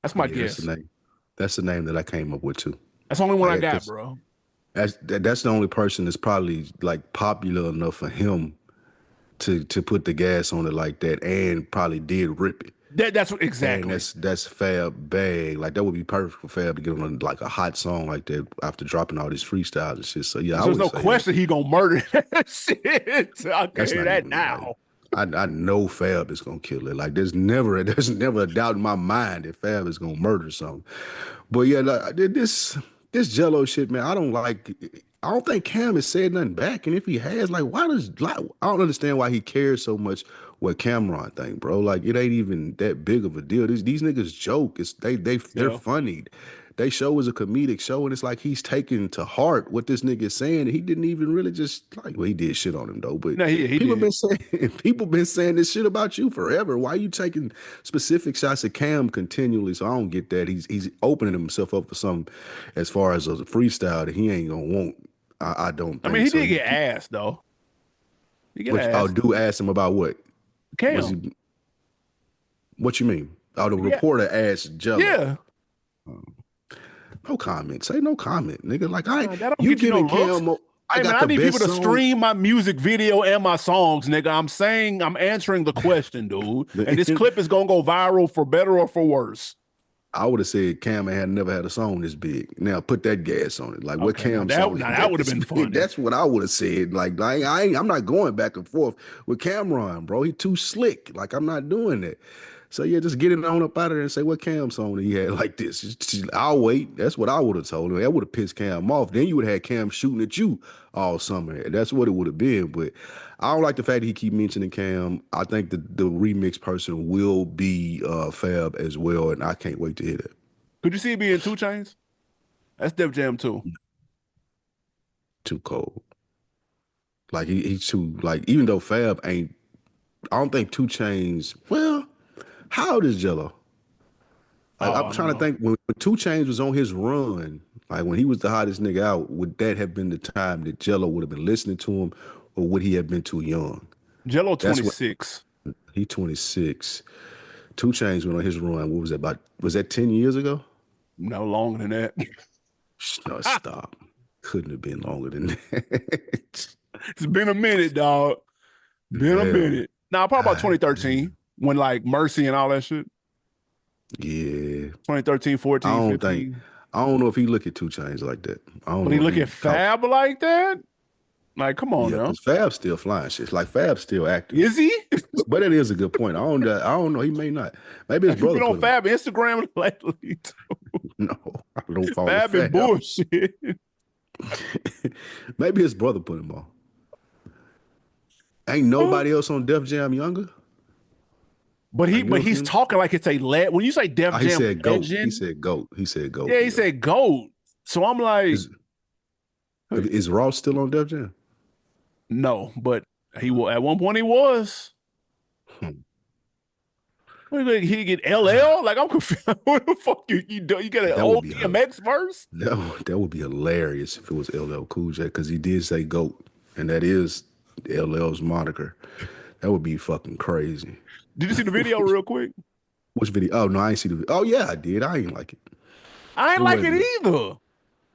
That's my Yeah, that's guess. the name. That's the name that I came up with too. That's the only one Like, I got, because bro. that's the only person that's probably like popular enough for him to put the gas on it like that, and probably did rip it. That's And exactly. that's Fab bag. Like that would be perfect for Fab to get on like a hot song like that after dropping all these freestyles and shit. So yeah, I So there's would no say that. question he gonna murder that shit. I can That's hear not that even like now. I know Fab is gonna kill it. Like there's never a doubt in my mind that Fab is gonna murder something. But yeah, like, this Jello shit, man, I don't like. I don't think Cam has said nothing back, and if he has, like, why does like I don't understand why he cares so much what Cameron think, bro. Like it ain't even that big of a deal. These niggas joke. It's they're Yeah. funny. They show is a comedic show, and it's like he's taking to heart what this nigga is saying. And he didn't even really just like well, he did shit on him though. But No, he people did. been saying people been saying this shit about you forever. Why you taking specific shots at Cam continually? So I don't get that. He's opening himself up for something as far as a freestyle that he ain't gonna want. I don't I mean, think he so. did get asked though. He get Which I'll asked. do ask him about what was Cam. he? What you mean? Oh, the Yeah. reporter asked Jello. Yeah. No comment. Say no comment, nigga. Like That don't you get you no giving looks. Cam. I Hey man, got I the need people best to song. stream my music video and my songs, nigga. I'm answering the question, dude. And this clip is gonna go viral for better or for worse. I would have said Cam had never had a song this big. Now put that gas on it. Like what Okay, Cam song now he that got would have this been big? funny. That's what I would have said. Like I'm not going back and forth with Cameron, bro. He too slick. Like I'm not doing that. So yeah, just get it on up out of there and say what Cam song he had like this. I'll wait. That's what I would have told him. That would have pissed Cam off. Then you would have had Cam shooting at you all summer. That's what it would have been. But I don't like the fact that he keep mentioning Cam. I think the remix person will be Fab as well, and I can't wait to hear that. Could you see it being 2 Chainz? That's Def Jam too. Too cold. Like he's too like even though Fab ain't I don't think 2 Chainz. Well, how old is Jello? Like Oh, I'm I don't trying to know. think when 2 Chainz was on his run, like when he was the hottest nigga out, would that have been the time that Jello would have been listening to him, or would he have been too young? Jello That's what 26. he 26. 2 Chainz went on his run. What was that about? Was that 10 years ago? No longer than that. No, stop. Couldn't have been longer than that. It's been a minute, dog. Been a Damn. minute. Now, probably about God 2013 damn. when like Mercy and all that shit. Yeah. 2013, I 14, don't think 15. I don't know if he look at 2 Chainz like that. I don't But know he if look he at caught. Fab like that? Like, come on Yeah, now. because Fab's still flying shit. Like Fab's still active. Is he? But it is a good point. I don't know. He may not. Maybe his Have you brother been on put him on. Fab Instagram lately? No, I don't follow Fab and Fab. bullshit. Maybe his brother put him on. Ain't nobody else on Def Jam younger? But Like you know he's him? talking like it's a when you say Def He Jam said goat. He legend, said goat. He said goat. yeah, he Yeah. said GOAT. So I'm like, Is is Ross still on Def Jam? no, but he will at one point he was. Hmm. What, he get LL? Like I'm confused. What the fuck you do? You get an That would old be DMX verse? that would be hilarious if it was LL Cool J because he did say goat, and that is LL's moniker. That would be fucking crazy. Did you see the video real quick? Which video? Oh no, I ain't see the video. Oh yeah, I did. I ain't like it. I It ain't like it wasn't. either.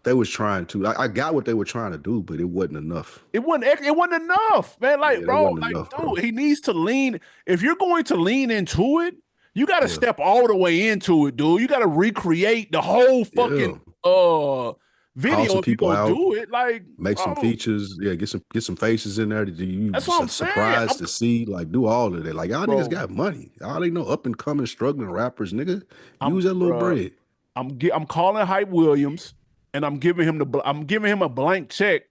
They was trying to. I got what they were trying to do, but it wasn't enough. It wasn't enough, man. Like, Yeah, that bro, wasn't like, enough, bro. dude, he needs to lean. If you're going to lean into it, you got to Yeah, step all the way into it, dude. You got to recreate the whole yeah. fucking Call video some if you people gonna out, do it. Like, make some bro, features. Yeah, get some faces in there that you that's what I'm saying. surprised to see. Like, do all of that. Like, y'all niggas Bro, got money. Y'all ain't no up and coming struggling rappers, nigga. Use that little bro, bread. I'm calling Hype Williams, and I'm giving him a blank check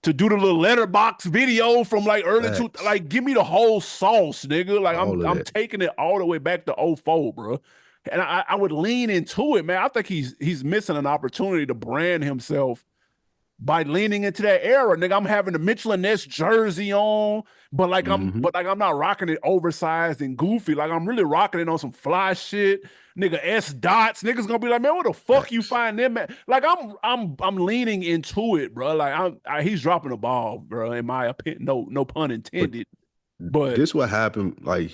to do the little letterbox video from like early two. Facts. Like, give me the whole sauce, nigga. Like, All of I'm that. taking it all the way back to '04, bro. And I would lean into it, man. I think he's missing an opportunity to brand himself by leaning into that era, nigga. I'm having the Michelin S jersey on, but like Hmm. I'm not rocking it oversized and goofy. Like I'm really rocking it on some fly shit, nigga. S dots, niggas gonna be like, man, where the fuck you Facts. find them at? Like I'm leaning into it, bro. Like he's dropping the ball, bro. In my opinion, no pun But intended. But this what happened. Like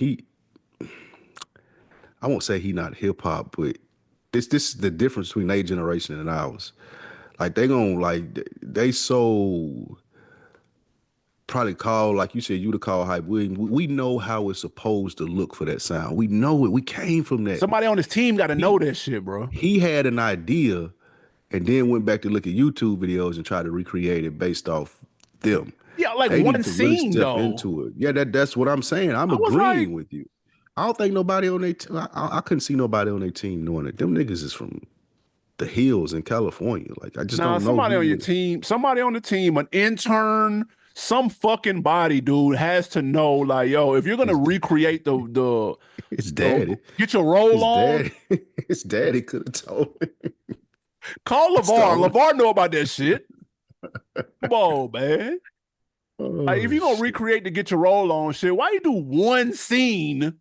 I won't say he not hip hop, but this is the difference between their generation and ours. Like they gonna like they so probably call like you said you to call hype. We know how it's supposed to look for that sound. We know it. We came from that. somebody on his team got to know He that shit, bro. he had an idea and then went back to look at YouTube videos and try to recreate it based off them. Yeah, like They one need to really scene step though. into it. Yeah, that's what I'm saying. I'm I was like, agreeing with you. I don't think nobody on their team. I couldn't see nobody on their team knowing it. Them niggas is from the hills in California. Like I just nah, don't know somebody who on your would. team, somebody on the team, an intern, some fucking body dude has to know, like, yo, if you're gonna His recreate his the daddy, get your roll his on, daddy, his daddy could have told him. call That's the LeVar. only. LeVar know about that shit. Come on, man. Like, if Oh you're gonna shit. recreate the get your roll on shit, why you do one scene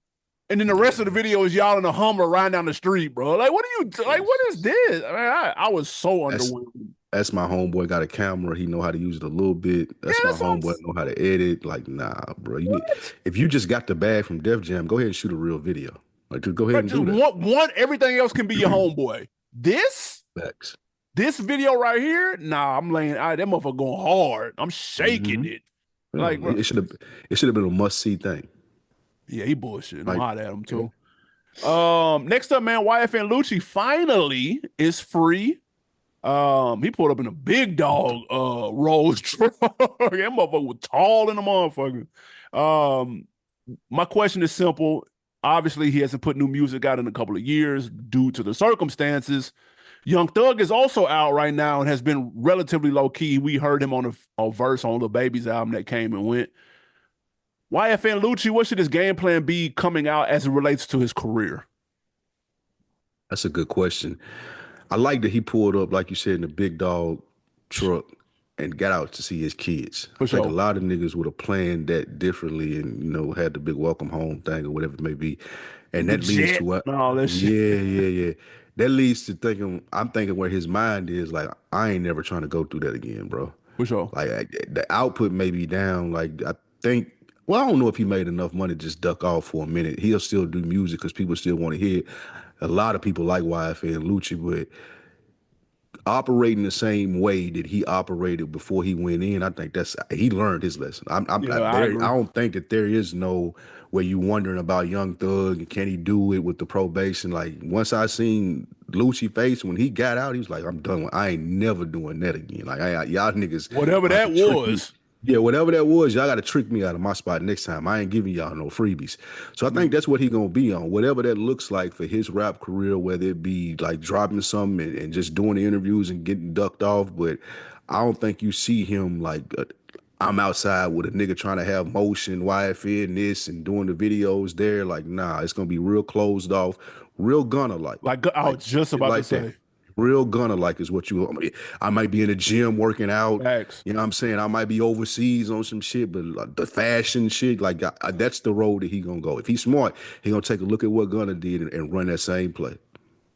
and then the rest of the Yeah, video is y'all in a Hummer riding down the street, bro? Like, what are you like? What that's is this? I mean, I was so that's underwhelmed. that's my homeboy. Got a camera. He know how to use it a little bit. Yeah, That's my that's what I'm homeboy. Know how to edit. Like nah, bro. You need what? if you just got the bag from Def Jam, go ahead and shoot a real video. Like just go ahead But and just do that. one, everything else can be your homeboy. This, Facts. this video right here, nah, I'm laying that motherfucker going hard. I'm shaking Hmm. it. Yeah, Like, bro, it should have been a must see thing. yeah, he bullshitting. I'm Like hot at him yeah. too. Next up, man, YFN Lucci finally is free. He pulled up in a big dog Rolls truck. That motherfucker was tall in the motherfucker. Um, my question is simple. Obviously, he hasn't put new music out in a couple of years due to the circumstances. Young Thug is also out right now and has been relatively low key. We heard him on a verse on Lil Baby's album that came and went. YFN Lucci, what should his game plan be coming out as it relates to his career? That's a good question. I like that he pulled up, like you said, in the big dog truck and got out to see his kids. I For think a sure. lot of niggas would have planned that differently and, had the big welcome home thing or whatever it may be. And The that leads jet to what? and all that shit. Yeah. That leads to I'm thinking where his mind is like, I ain't never trying to go through that again, bro. For sure. Like the output may be down. Like I think, well, I don't know if he made enough money to just duck off for a minute. He'll still do music because people still want to hear it. A lot of people like YFN Lucci, but operating the same way that he operated before he went in, I think he learned his lesson. Yeah, I There. I agree. don't think that there is no where you wondering about Young Thug and can he do it with the probation. Like once I seen Lucci face when he got out, he was like, I'm done. I ain't never doing that again. Like y'all niggas Whatever gonna have that to trick me. was. Yeah, whatever that was, y'all got to trick me out of my spot next time. I ain't giving y'all no freebies. So I think that's what he gonna be on. Whatever that looks like for his rap career, whether it be like dropping something and just doing the interviews and getting ducked off. But I don't think you see him like I'm outside with a nigga trying to have motion, YFN this and doing the videos there. Like, nah, it's gonna be real closed off, real gunner Like I like was just shit about to like that. say. Real gunner like is what you. I might be in the gym working out. Facts. You know what I'm saying? I might be overseas on some shit, but like the fashion shit, like that's the road that he gonna go. If he's smart, he gonna take a look at what Gunna did and run that same play.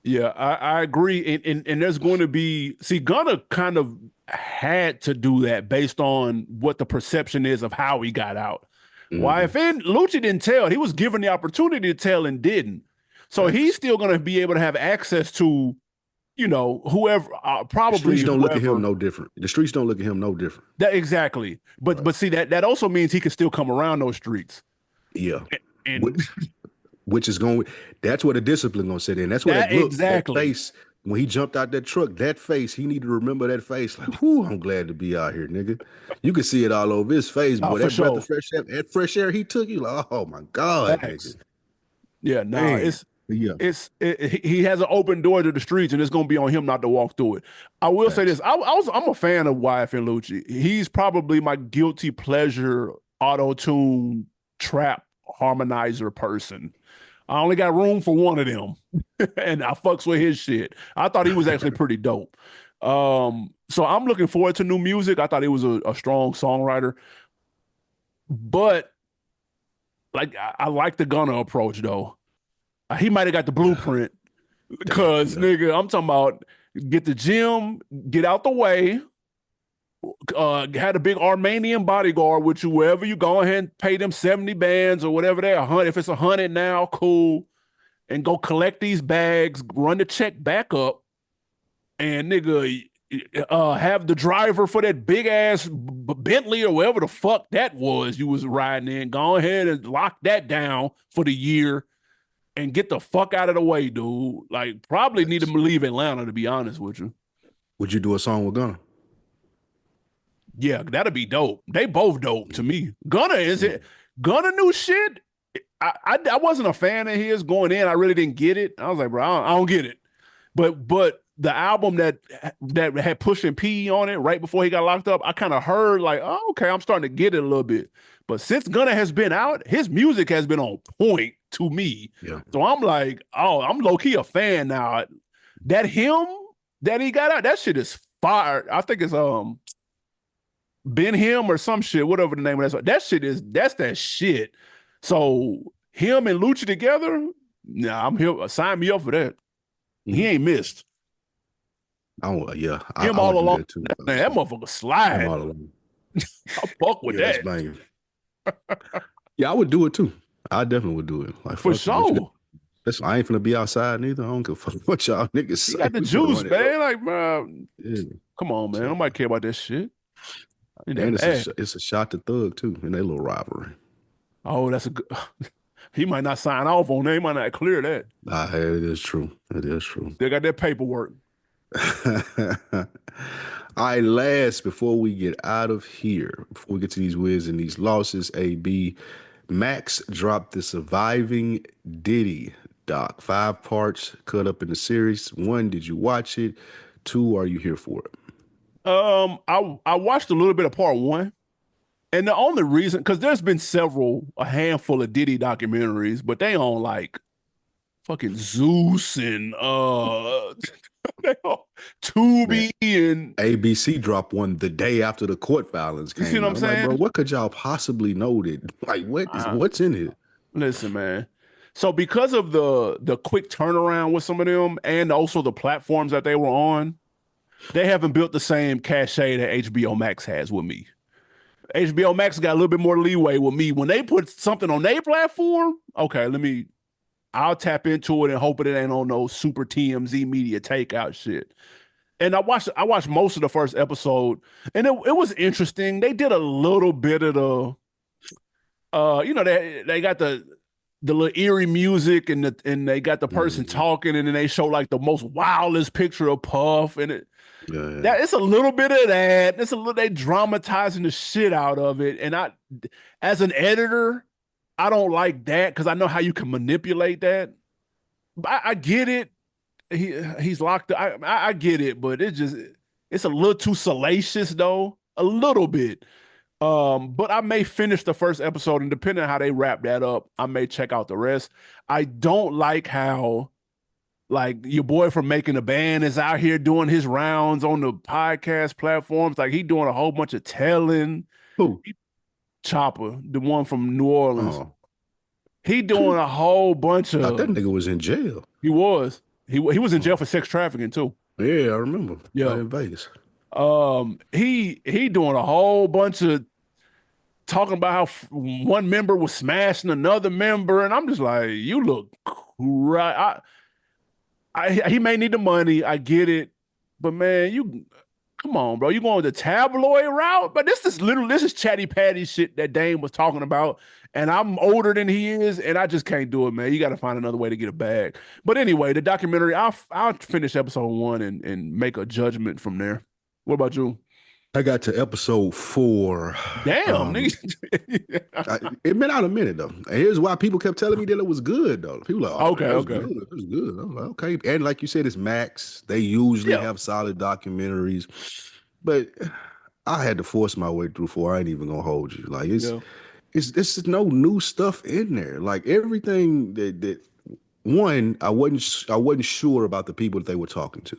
Yeah, I agree. And there's going to be Gunna kind of had to do that based on what the perception is of how he got out. Hmm. YFN Lucci didn't tell. He was given the opportunity to tell and didn't. So he's Facts. still going to be able to have access to, whoever, The probably streets don't look at him whoever. no different. The streets don't look at him no different. That exactly. Right. But see that also means he can still come around those streets. Yeah. And Which is going. That's where the discipline gonna sit in. That's where that that look, that exactly. face. When he jumped out that truck, that face, he need to remember that face. Like, whoo, I'm glad to be out here, nigga. You can see it all over his face, Oh, boy. for That breath of sure. fresh air, that fresh air he took, you like, oh my God, nigga. Facts. Yeah, nah, Man. Yeah. he has an open door to the streets, and it's gonna be on him not to walk through it. I will say Facts. this: I'm a fan of YFN Lucci. He's probably my guilty pleasure auto tune trap harmonizer person. I only got room for one of them, and I fucks with his shit. I thought he was actually pretty dope. So I'm looking forward to new music. I thought he was a strong songwriter, but like I like the Gunna approach though. He might have got the blueprint Damn, because yeah. nigga, I'm talking about get the gym, get out the way. Had a big Armenian bodyguard with you wherever you go ahead and pay them 70 bands or whatever they're 100. If it's 100 now, cool. And go collect these bags, run the check back up, and nigga, have the driver for that big ass Bentley or whatever the fuck that was you was riding in. Go ahead and lock that down for the year and get the fuck out of the way, dude. Like, probably need to leave Atlanta, to be honest with you. Would you do a song with Gunna? Yeah, that'd be dope. They both dope to me. Gunna is Mm. it. Gunna new shit. I wasn't a fan of his going in. I really didn't get it. I was like, bro, I don't get it. But the album that had Pushin P on it right before he got locked up, I kind of heard like, oh, okay, I'm starting to get it a little bit. But since Gunna has been out, his music has been on point to me. Yeah. So I'm like, oh, I'm low key a fan now. That him that he got out, that shit is fire. I think it's Ben Him or some shit, whatever the name of that. That shit is that's that shit. So him and Lucci together, nah, I'm here. Sign me up for that. He ain't missed. Yeah, Him I all would do along. that too. Man, that motherfucker Him slide. all along. I fuck with Yeah, that's that banging. Yeah, I would do it too. I definitely would do it. Like for fuck it, what you sure. That's I ain't finna be outside neither. I don't give a fuck what y'all niggas He say. got the We finna juice, run it up. man. Like, man, Yeah. come on, man. Nobody care about that shit. I need And that bad. it's a shot to Thug too in their little rivalry. Oh, that's a good. He might not sign off on that. He might not clear that. Nah, it is true. It is true. They got that paperwork. All right, last before we get out of here, before we get to these wins and these losses, AB Max dropped the Surviving Diddy doc, 5 parts cut up in the series. 1, did you watch it? 2, are you here for it? I watched a little bit of part 1. And the only reason, because there's been a handful of Diddy documentaries, but they on like fucking Zeus and Tubi and ABC dropped one the day after the court filings you see came what I'm out. I'm like, bro, saying? what could y'all possibly know that? Like, what's in it? Listen, man. So because of the quick turnaround with some of them and also the platforms that they were on, they haven't built the same cachet that HBO Max has with me. HBO Max got a little bit more leeway with me. When they put something on their platform, okay, I'll tap into it and hope it ain't on no super TMZ media takeout shit. And I watched most of the first episode, and it was interesting. They did a little bit of the they got the little eerie music and they got the person talking, and then they show like the most wildest picture of Puff, and that it's a little bit of that. It's a little they dramatizing the shit out of it, and as an editor, I don't like that because I know how you can manipulate that. I get it. He's locked up. I get it, but it's a little too salacious though, a little bit. But I may finish the first episode, and depending on how they wrap that up, I may check out the rest. I don't like how like your boy from Making a Band is out here doing his rounds on the podcast platforms. Like he doing a whole bunch of telling. Who? Chopper, the one from New Orleans. Oh, He doing a whole bunch I thought that of. nigga was in jail. He was. He was in jail for sex trafficking too. Yeah, I remember. Yeah. Out in Vegas. He doing a whole bunch of talking about how one member was smashing another member, and I'm just like, you look right. He may need the money. I get it, but man, you come on, bro. You going the tabloid route? But this is chatty patty shit that Dame was talking about. And I'm older than he is, and I just can't do it, man. You got to find another way to get a bag. But anyway, the documentary, I'll finish episode 1 and make a judgment from there. What about you? I got to episode 4. Damn, nigga. It been out a minute though. And here's why people kept telling me that it was good though. People like, oh, Okay, that was okay. good. It was good. I'm like, okay. And like you said, it's Max. They usually have solid documentaries, but I had to force my way through 4. I ain't even gonna hold you. Like it's no new stuff in there. Like everything that one, I wasn't sure about the people that they were talking to.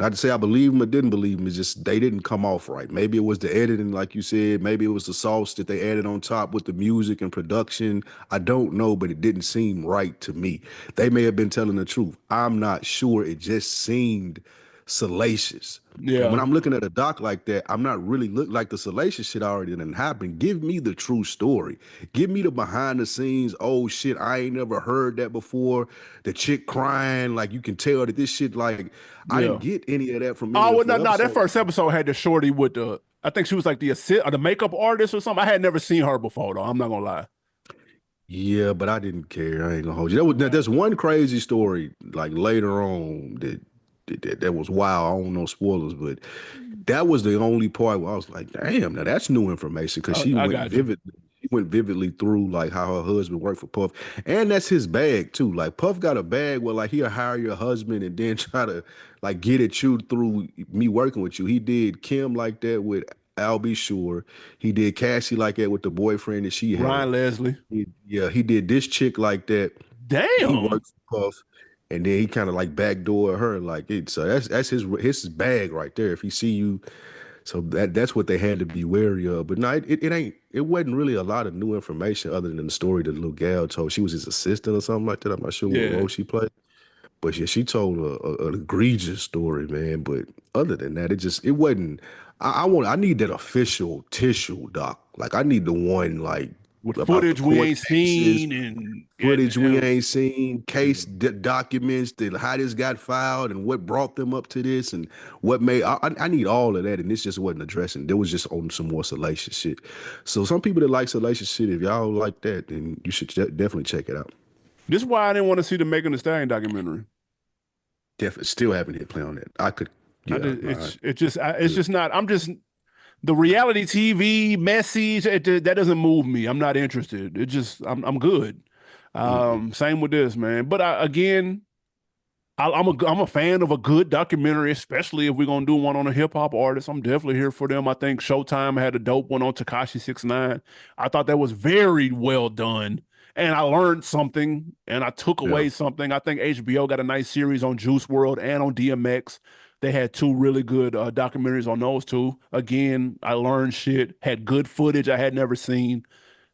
Not to say I believe him or didn't believe him. It's just they didn't come off right. Maybe it was the editing, like you said. Maybe it was the sauce that they added on top with the music and production. I don't know, but it didn't seem right to me. They may have been telling the truth. I'm not sure. It just seemed salacious. And when Yeah, I'm looking at a doc like that, I'm not really look like the salacious shit already didn't happen. Give me the true story. Give me the behind the scenes. Oh shit, I ain't never heard that before. The chick crying, like you can tell that this shit like I didn't yeah. get any of that from any Oh, of the well, no, full no. That episodes. first episode had the shorty with the. I think she was like the assist or the makeup artist or something. I had never seen her before, though. I'm not gonna lie. Yeah, but I didn't care. I ain't gonna hold you. There's one crazy story like later on that was wild. I don't know spoilers, but that was the only part where I was like, damn, now that's new information because I got you. she went vividly through like how her husband worked for Puff. And that's his bag too. Like Puff got a bag where like he'll hire your husband and then try to like get at you through me working with you. He did Kim like that with Al B. Sure. He did Cassie like that with the boyfriend that she had. Ryan Leslie. Yeah, he did this chick like that. He Damn. worked for Puff, and then he kind of like backdoor her like it. So that's his bag right there. If he see you, so that's what they had to be wary of. But no, it wasn't really a lot of new information other than the story that the little gal told. She was his assistant or something like that. I'm not sure what Yeah. role she played. But yeah, she told an egregious story, man. But other than that, it wasn't. I need that official tissue doc. Like I need the one like With about the footage we court ain't cases, seen and footage we goddamn. ain't seen, Yeah. documents, that how this got filed and what brought them up to this and what made. I need all of that, and this just wasn't addressing. There was just on some more salacious shit. So some people that like salacious shit, if y'all like that, then you should definitely check it out. This is why I didn't want to see the Megan Thee Stallion documentary. Definitely, still haven't hit play on that. I could, I yeah, just, nah, it's just not. I'm just the reality TV message. That doesn't move me. I'm not interested. It just, I'm good. mm-mm. Same with this, man. But again, I'm a fan of a good documentary, especially if we're gonna do one on a hip hop artist. I'm definitely here for them. I think Showtime had a dope one on Takashi 69. I thought that was very well done, and I learned something, and I took Yeah. away something. I think HBO got a nice series on Juice World and on DMX. They had two really good documentaries on those two. Again, I learned shit. Had good footage I had never seen.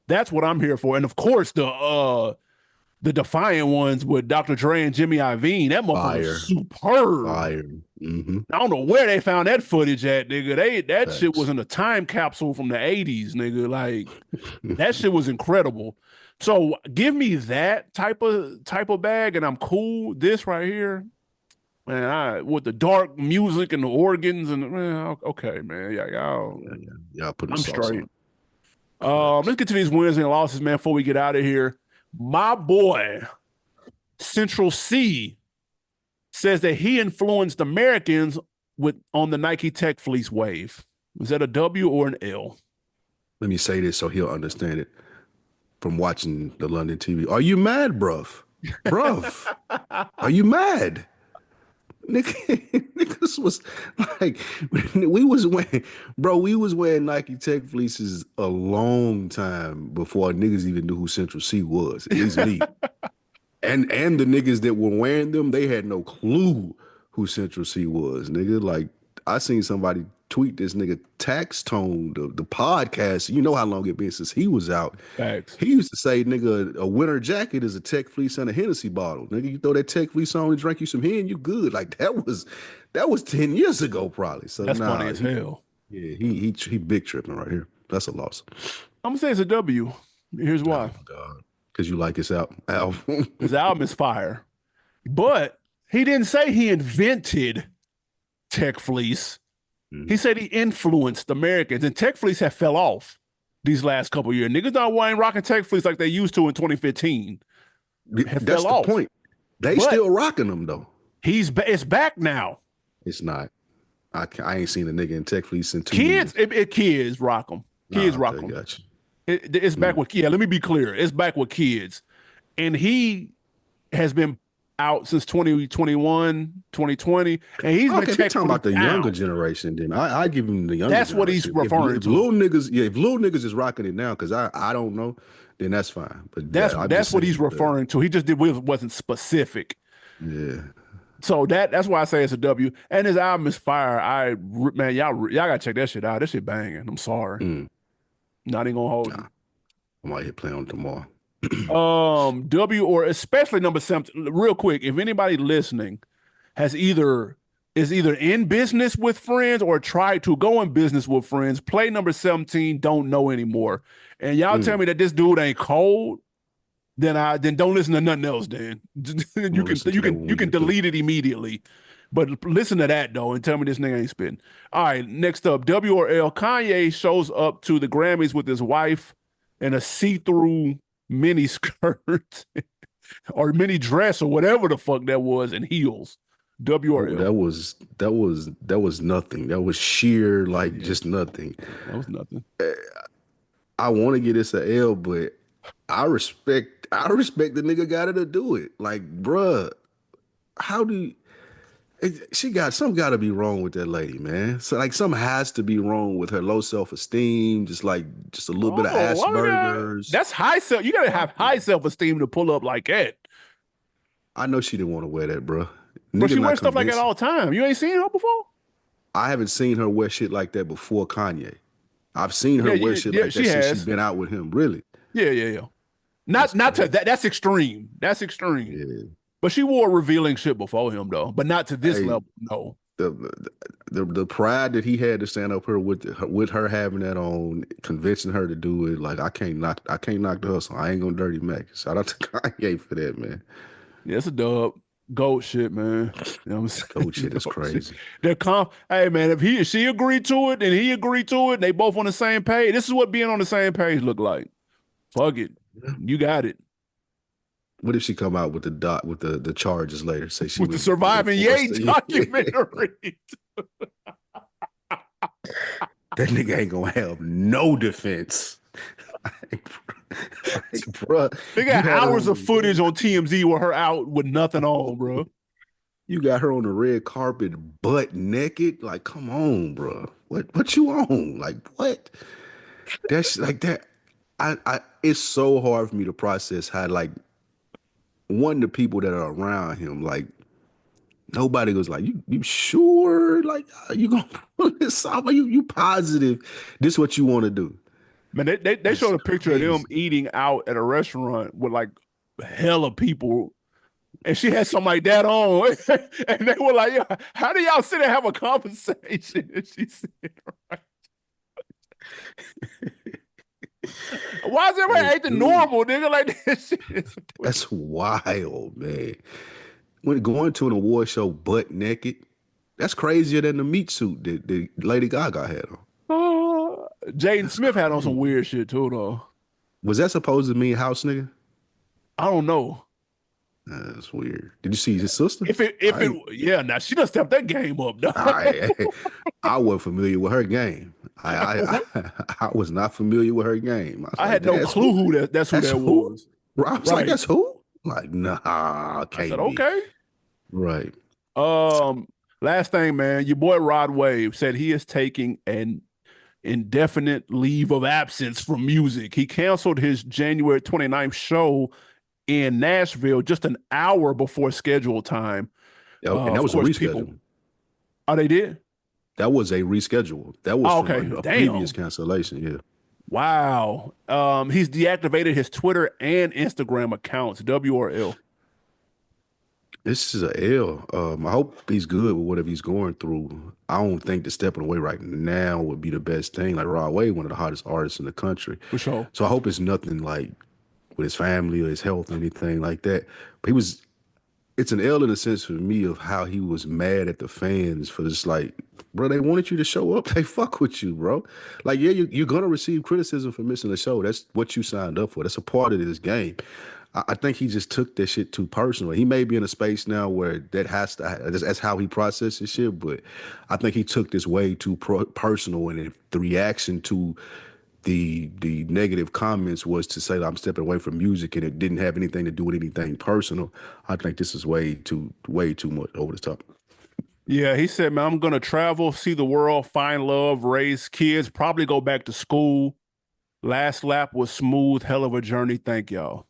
That's what I'm here for, and of course the Defiant ones with Dr. Dre and Jimmy Iovine. That motherfucker was Fire, superb. fire. Mm-hmm. I don't know where they found that footage at, nigga. That shit was Facts. in a time capsule from the 80s, nigga. Like that shit was incredible. So give me that type of bag and I'm cool. This right here, man, with the dark music and the organs and man, okay, man. Yeah, y'all, Yeah, yeah. Y'all putting the I'm sauce straight. on. Facts. Let's get to these wins and losses, man, before we get out of here. My boy, Central C says that he influenced Americans on the Nike Tech Fleece wave. Is that a W or an L? Let me say this so he'll understand it from watching the London TV. Are you mad, bruv? Bruv, are you mad? Niggas was like, we was wearing Nike Tech fleeces a long time before niggas even knew who Central C was. At least me. And the niggas that were wearing them, they had no clue who Central C was, nigga. Like I seen somebody tweet this nigga Tax Tone, the podcast. You know how long it been since he was out. Facts. He used to say, nigga, a winter jacket is a Tech fleece and a Hennessy bottle. Nigga, you throw that Tech fleece on and drink you some hen, you good. Like that was 10 years ago, probably. So That's funny nah, as hell. he big tripping right here. That's a loss. I'm gonna say it's a W. Here's Oh why. my God. Because you like his album. His album is fire. But he didn't say he invented Tech Fleece. He said he influenced Americans, and Tech Fleece have fell off these last couple years. Niggas not wearing rocking Tech Fleece like they used to in 2015. Have That's fell the off. point. They But still rocking them though. it's back now. It's not. I ain't seen a nigga in Tech fleece in 2 years. Kids rock them. Kids rock them. Gotcha. It's back with let me be clear. It's back with kids, and he has been out since 2021, 2020, and he's been Okay, if you're Tech talking about the Fleece younger down. generation, then I give him the younger That's what he's generation. referring If to. little niggas, yeah, if little niggas is rocking it now, because I don't know, then that's fine. But That's I'm that's just what he's saying, referring to. He just wasn't specific. yeah. So that's why I say it's a W. And his album is fire. Man, y'all gotta check that shit out. That shit banging. I'm sorry. Mm, Not even gonna hold nah, you. I might hit play on it tomorrow. W or especially number 17. Real quick, if anybody listening is either in business with friends or tried to go in business with friends, play number 17, don't know anymore. And y'all tell Mm, me that this dude ain't cold, then don't listen to nothing else, then. I'm you gonna can listen to that when we get through. delete it immediately. But listen to that though and tell me this nigga ain't spitting. All right, next up, W or L. Kanye shows up to the Grammys with his wife in a see-through mini skirt or mini dress or whatever the fuck that was and heels. W or Oh, L. that was nothing. That was sheer like Yeah, just nothing. that was nothing. I want to get this a L, but I respect the nigga got her to do it. Like, bruh, how do you, she got some got to be wrong with that lady, man. So like, something has to be wrong with her low self esteem. Just a little bit of Oh, why we got Asperger's. that's high self. You gotta have high self-esteem to pull up like that. I know she didn't want to wear that, bruh. But Nigga she not wears stuff like that convinced. all the time. You ain't seen her before? I haven't seen her wear shit like that before Kanye. I've seen her wear shit Yeah, like that she since she has. been out with him. Really, Yeah. that's Not to crazy. that. That's extreme. That's extreme. Yeah. But she wore revealing shit before him though. But not to this Hey, level. No. the pride that he had to stand up her with her having that on, convincing her to do it. Like I can't knock the hustle. I ain't gonna dirty Mac. Shout out to Kanye for that, man. Yeah, it's a dub. Goat shit, man. You know what I'm saying? Coach shit is Goat shit. crazy. Hey man, if she agreed to it and he agreed to it, they both on the same page. This is what being on the same page look like. Fuck it. You got it. What if she come out with the charges later? Say she With the was surviving enforced. Ye documentary. That nigga ain't gonna have no defense. like, bruh, They you got had her hours on of the footage on TMZ with her out with nothing on, bro. you got her on the red carpet, butt naked. Like, come on, bro. What you on? Like, what? That's like that. I it's so hard for me to process how like one of the people that are around him, like nobody was like, you sure? Like, you gonna pull this off? Are you positive this what you want to do? Man, they That's showed a picture of them crazy. eating out at a restaurant with like hella people, and she had something like that on, and they were like, "Yeah, how do y'all sit and have a conversation?" And she said, "Right. Why is everybody Like, acting dude, normal, nigga? Like this shit is twisted." that's wild, man. When going to an award show butt naked, that's crazier than the meat suit that Lady Gaga had on. Jaden Smith had on some Crazy. weird shit too, though. Was that supposed to mean house nigga? I don't know That's weird. Did you see his sister? if it, I yeah. Now she done stepped that game up, dog. I I wasn't familiar with her game. I was not familiar with her game. I was I like, had no that's clue who? that's who That's that who? was. I was like, Right. that's who? Like, nah, I said, can't be. okay. Right. Um, Last thing, man, your boy Rod Wave said he is taking an indefinite leave of absence from music. He canceled his January 29th show in Nashville just an hour before scheduled time. Oh, and that Of was a course, people. reschedule. Oh, they did? That was a reschedule. That was Oh, from okay. a previous Damn. cancellation. Yeah. Wow. He's deactivated his Twitter and Instagram accounts, W or L. This is a L. I hope he's good with whatever he's going through. I don't think that stepping away right now would be the best thing. Like Rod Wave, one of the hottest artists in the country. For sure. So I hope it's nothing like with his family or his health or anything like that. But it's an L in the sense for me of how he was mad at the fans for just like, bro, they wanted you to show up. They fuck with you, bro. Like, yeah, you're gonna receive criticism for missing the show. That's what you signed up for. That's a part of this game. I think he just took that shit too personal. He may be in a space now where that has to, that's how he processes shit, but I think he took this way too personal. And if the reaction to the negative comments was to say that I'm stepping away from music and it didn't have anything to do with anything personal, I think this is way too much over the top. Yeah, he said, man, I'm gonna travel, see the world, find love, raise kids, probably go back to school. Last lap was smooth, hell of a journey. Thank y'all.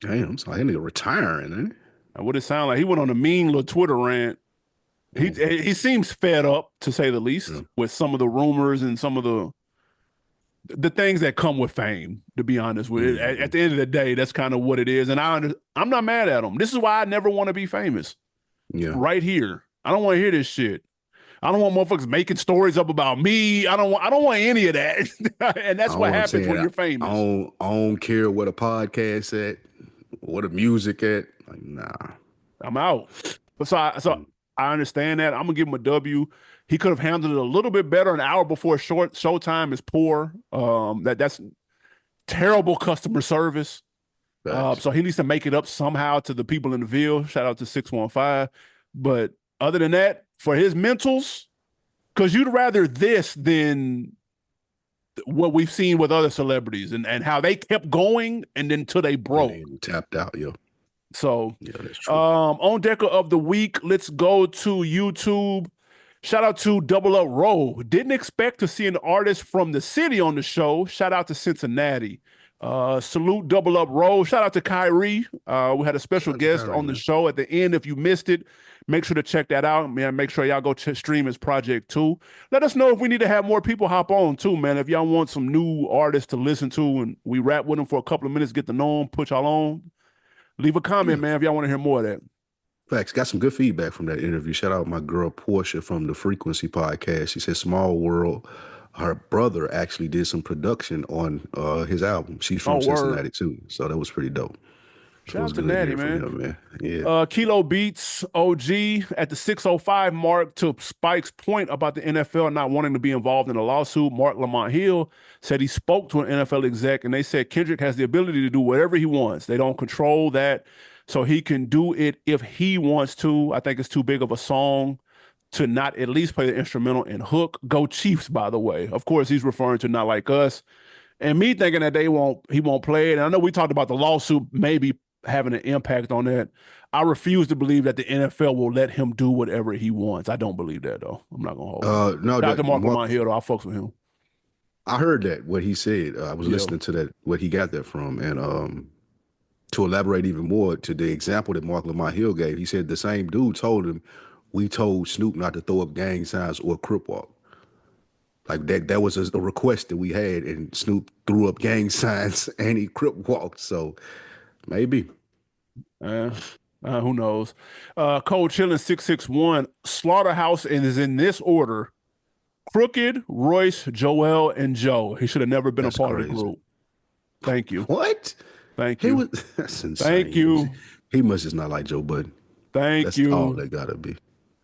Damn, so that nigga retiring, ain't he? And what it sound like, he went on a mean little Twitter rant. He seems fed up, to say the least, Yeah. with some of the rumors and some of the things that come with fame. To be honest with it, at the end of the day, that's kind of what it is. And I'm not mad at him. This is why I never want to be famous. Yeah. Right here, I don't want to hear this shit. I don't want motherfuckers making stories up about me. I don't want any of that. And that's I don't what know what I'm happens saying. when you're I famous. don't care what a podcast at, what a music at. Like, nah. I'm out. But so Mm. I understand that. I'm gonna give him a W. He could have handled it a little bit better. An hour before showtime is poor. That's terrible customer service. Facts. So he needs to make it up somehow to the people in the Ville. Shout out to 615. But other than that, for his mentals, because you'd rather this than what we've seen with other celebrities and how they kept going and then till they And broke. then tapped out, yo. So Yeah, that's true. on deck of the week, let's go to YouTube. Shout out to Double Up Row. Didn't expect to see an artist from the city on the show. Shout out to Cincinnati. Salute Double Up Row. Shout out to Kyrie. We had a special Shout out to guest Kyrie, on the man. show at the end. If you missed it, make sure to check that out. Man, make sure y'all go stream his project too. Let us know if we need to have more people hop on too, man. If y'all want some new artists to listen to and we rap with them for a couple of minutes, get to know them, put y'all on. Leave a comment, Yeah. man, if y'all want to hear more of that. Facts. Got some good feedback from that interview. Shout out my girl Portia from the Frequency podcast. She said Small World. Her brother actually did some production on his album. She's Oh, from word. Cincinnati too. So that was pretty dope. It Shout was out to good Natty, hearing from man. him, man. Yeah. Kilo Beats OG at the 605 mark to Spike's point about the NFL not wanting to be involved in a lawsuit. Mark Lamont Hill said he spoke to an NFL exec and they said Kendrick has the ability to do whatever he wants. They don't control that. So he can do it if he wants to. I think it's too big of a song to not at least play the instrumental and hook. Go Chiefs, by the way. Of course, he's referring to Not Like Us. And me thinking that he won't play it. And I know we talked about the lawsuit maybe having an impact on that. I refuse to believe that the NFL will let him do whatever he wants. I don't believe that though. I'm not gonna hold you. No, Shout out to that Mark Mark. Lamont Hill though. I fucks with him. I heard that what he said. I was Yeah. listening to that what he got that from, and to elaborate even more to the example that Mark Lamont Hill gave, he said the same dude told him, "We told Snoop not to throw up gang signs or crip walk." Like that was a request that we had, and Snoop threw up gang signs and he crip walked. So maybe. Who knows? Cold Chillin 661. Slaughterhouse is in this order: Crooked, Royce, Joel, and Joe. He should have never been a That's part of the crazy. group. Thank you. What? Thank He you. was that's Thank insane. you. He must just not like Joe Budden. Thank That's all you. they gotta be.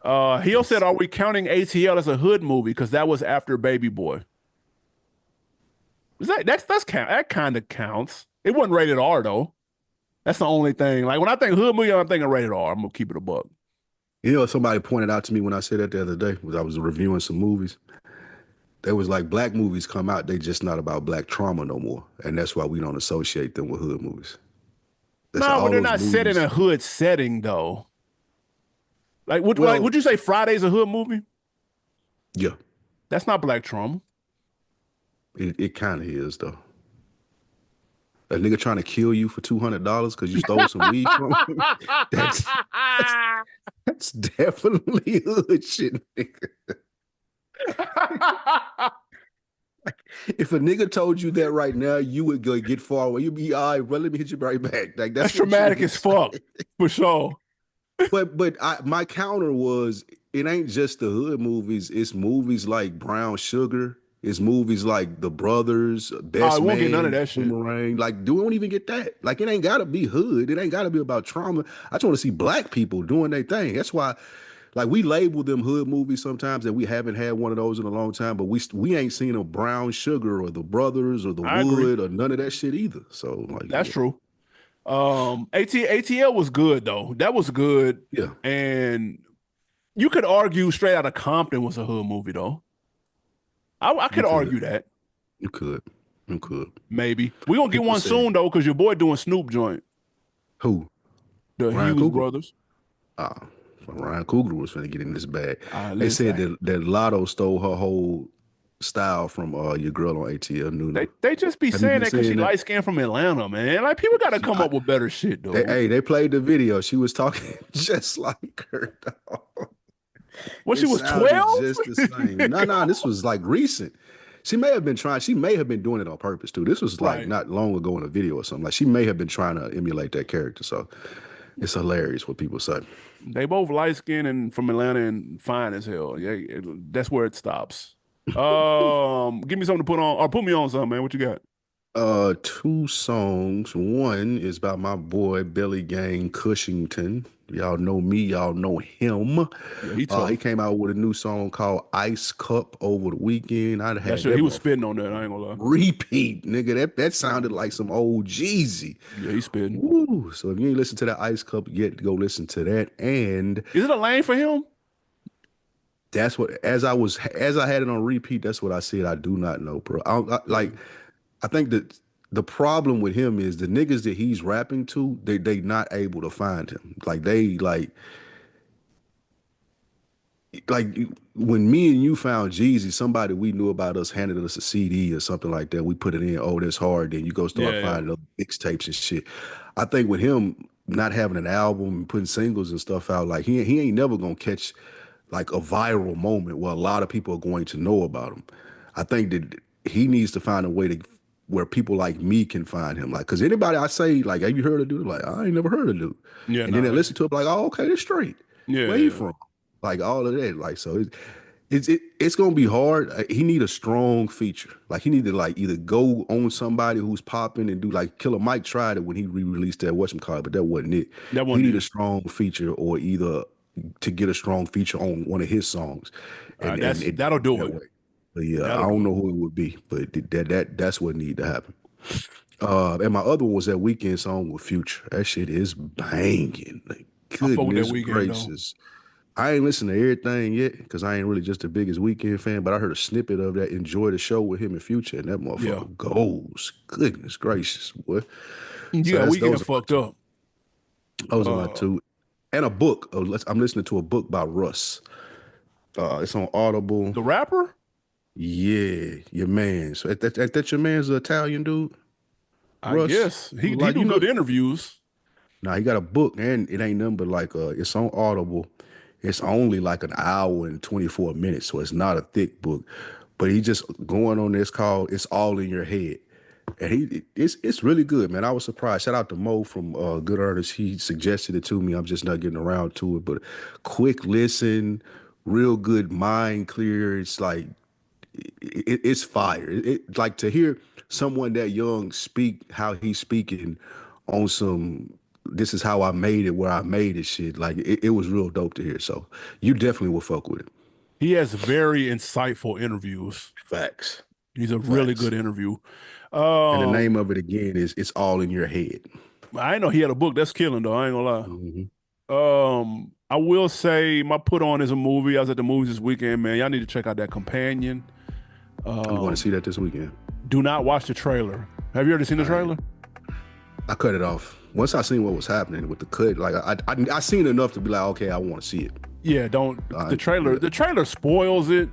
He also said, "Are we counting ATL as a hood movie? Because that was after Baby Boy." That kind of counts. It wasn't rated R though. That's the only thing. Like when I think hood movie, I'm thinking rated R. I'm gonna keep it a buck. You know, somebody pointed out to me when I said that the other day, was I was reviewing some movies. There was like black movies come out, they just not about black trauma no more. And that's why we don't associate them with hood movies. That's No, but all they're those not set in movies. a hood setting though. Well, Would you say Friday's a hood movie? yeah, That's not black trauma. it kind of is though. A nigga trying to kill you for $200 because you stole some weed from him. That's that's definitely hood shit, nigga. If a nigga told you that right now, you would go get far away. You'd be all right, bro. Let me hit you right back. Like That's that's what you traumatic would as fuck, say. for sure. My counter was it ain't just the hood movies. It's movies like Brown Sugar. It's movies like The Brothers, I Best won't get none of Man, that shit. Boomerang. Like, don't even get that. Like, it ain't gotta be hood. It ain't gotta be about trauma. I just want to see black people doing their thing. That's why, like, we label them hood movies sometimes, and we haven't had one of those in a long time. But we ain't seen a Brown Sugar or The Brothers or The I agree. Wood or none of that shit either. So, like, That's yeah. true. ATL was good though. That was good. Yeah. And you could argue Straight Outta Compton was a hood movie though. I You could could. argue that. You could. You could. Maybe. We're gonna get People one say, soon though, because your boy doing Snoop joint. who? The Ryan Hughes Coogler? brothers. Ryan Coogler was finna get in this bag. They said Listen. that Lotto stole her whole style from your girl on ATL Nuno. They just be Have you saying been that because she seeing that? light skinned from Atlanta, man. Like people got to come I, up with better shit, dude. they played the video. She was talking just like her, dog. When she It was sounded 12? just the same. No, this was like recent. She may have been doing it on purpose too. This was like Right. not long ago in a video or something. Like she may have been trying to emulate that character. So it's hilarious what people say. They both light skinned and from Atlanta and fine as hell. Yeah, that's where it stops. Give me something to put on or put me on something, man. What you got? Two songs. One is by my boy Billy Gang Cushington. Y'all know me, y'all know him. Yeah, he He tough. came out with a new song called Ice Cup over the weekend. I'd That had shit, that he was motherfucker spitting on that. I ain't gonna lie. repeat, nigga. That sounded like some old Jeezy. Yeah, he spitting. Woo. So if you ain't listened to that Ice Cup yet, go listen to that. And Is it a lane for him? that's what as I had it on repeat, that's what I said. I do not know, bro. Yeah. I think that the problem with him is the niggas that he's rapping to, they not able to find him. When me and you found Jeezy, somebody we knew about us handed us a CD or something like that. We put it in, oh, that's hard. Then you go start Yeah, yeah. finding other mixtapes and shit. I think with him not having an album and putting singles and stuff out, like he ain't never gonna catch like a viral moment where a lot of people are going to know about him. I think that he needs to find a way to where people like me can find him. Like, cause anybody I say, like, have you heard of dude? Like, I ain't never heard of dude. Yeah, And then they nah. listen to it like, oh, okay, that's straight. Yeah, Where he yeah. from? Like all of that. Like, so it's gonna be hard. He need a strong feature. Like he need to like either go on somebody who's popping and do like Killer Mike tried it when he re-released that whatchamacallit, but that wasn't it. That He wasn't need a it. strong feature or either to get a strong feature on one of his songs and it That'll do that it. way. But yeah, I That'll don't do know it. who it would be, but that's what need to happen. And my other one was that weekend song with Future. That shit is banging. Like, I fuck with that goodness weekend though. gracious. I ain't listened to everything yet because I ain't really just the biggest weekend fan, but I heard a snippet of that. Enjoy the show with him in Future, and that Yeah. motherfucker goes. Goodness gracious, boy. So Yeah, weekend fucked up. those are my Uh two. And a book. I'm listening to a book by Russ. It's on Audible. the rapper? Yeah, your man. So that your man's an Italian dude, I Russ. guess. He Like do good interviews. Nah, he got a book and it ain't nothing but like it's on Audible. It's only like an hour and 24 minutes, so it's not a thick book. But he just going on this called It's All in Your Head. And it's really good, man. I was surprised. Shout out to Mo from Good Artist. He suggested it to me. I'm just not getting around to it. But quick listen, real good mind clear. It's like it's fire. Like to hear someone that young speak how he's speaking on some this is how I made it where I made it shit. Like it was real dope to hear. So you definitely will fuck with it. He has very insightful interviews. Facts. He's a really Facts. good interview. And the name Um, of it again is It's All in Your Head. I didn't know he had a book. That's killing though. I ain't gonna Mhm. lie. I will say my put on is a movie. I was at the movies this weekend, man. Y'all need to check out that Companion. I'm going to see that this weekend. Do not watch the trailer. Have you already seen the trailer? I cut it off. Once I seen what was happening with the cut, like I seen enough to be like, okay, I want to see it. Yeah, don't. The trailer. Yeah. The trailer spoils it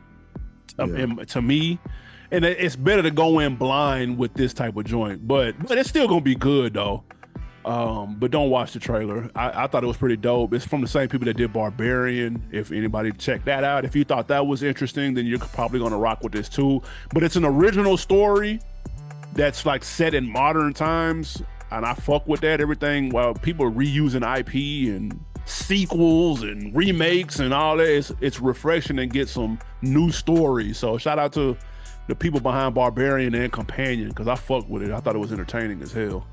Yeah. to me, and it's better to go in blind with this type of joint. But it's still gonna be good though. But don't watch the trailer. I thought it was pretty dope. It's from the same people that did Barbarian. If anybody checked that out, if you thought that was interesting, then you're probably gonna rock with this too. But it's an original story that's like set in modern times, and I fuck with that. Everything while people are reusing IP and sequels and remakes and all that, it's refreshing and get some new stories. So shout out to the people behind Barbarian and Companion because I fucked with it. I thought it was entertaining as hell.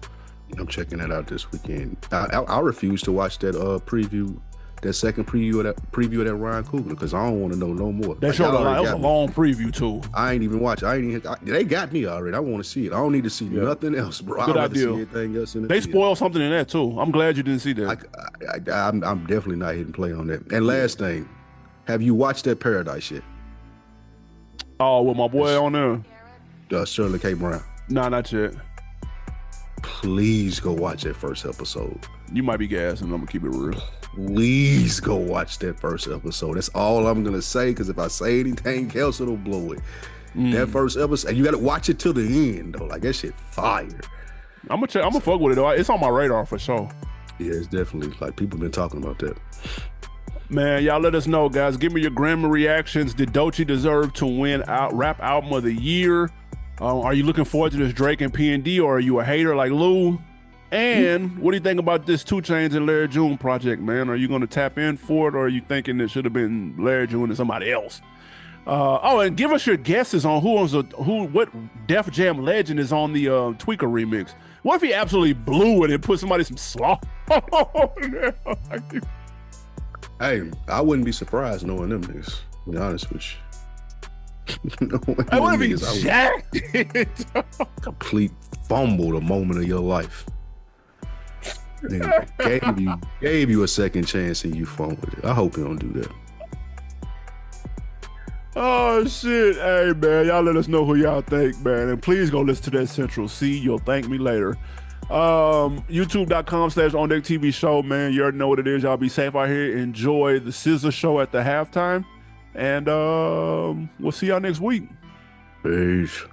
I'm checking that out this weekend. I refuse to watch that preview, that second preview of that Ryan Coogler because I don't want to know no more. That Like, showed y'all a lot. It already was a got me. long preview too. I ain't even watch. They got me already. I want to see it. I don't need to see nothing else, bro. Good I'd rather see idea. anything else in the They theater. spoiled something in that too. I'm glad you didn't see that. I'm definitely not hitting play on that. And last thing, have you watched that Paradise yet? Oh, with my boy on there? Shirley K. Brown. Nah, not yet. Please go watch that first episode. You might be gassing. I'm gonna keep it real. Please go watch that first episode. That's all I'm gonna say. Because if I say anything else, it'll blow it. That first episode, and you got to watch it till the end though. Like that shit fire. I'm gonna fuck with it though. It's on my radar for sure. Yeah, it's definitely like people been talking about that. Man, y'all let us know, guys. Give me your Grammy reactions. Did Doechii deserve to win Rap Album of the Year? Are you looking forward to this Drake and PND, or are you a hater like Lou? And what do you think about this 2 Chainz and Larry June project, man? Are you going to tap in for it, or are you thinking it should have been Larry June and somebody else? And give us your guesses on what Def Jam legend is on the Tweaker remix. What if he absolutely blew it and put some slaw on there? Hey, I wouldn't be surprised knowing them niggas, to be honest with you. I want to be jacked it. Complete fumble the moment of your life. Nigga gave you a second chance and you fumbled it. I hope you don't do that. Oh shit. Hey man, y'all let us know who y'all think, man. And please go listen to that Central C. You'll thank me later. YouTube.com/OnDeckTV show, man. You already know what it is. Y'all be safe out here. Enjoy the Scissor show at the halftime. And we'll see y'all next week. Peace.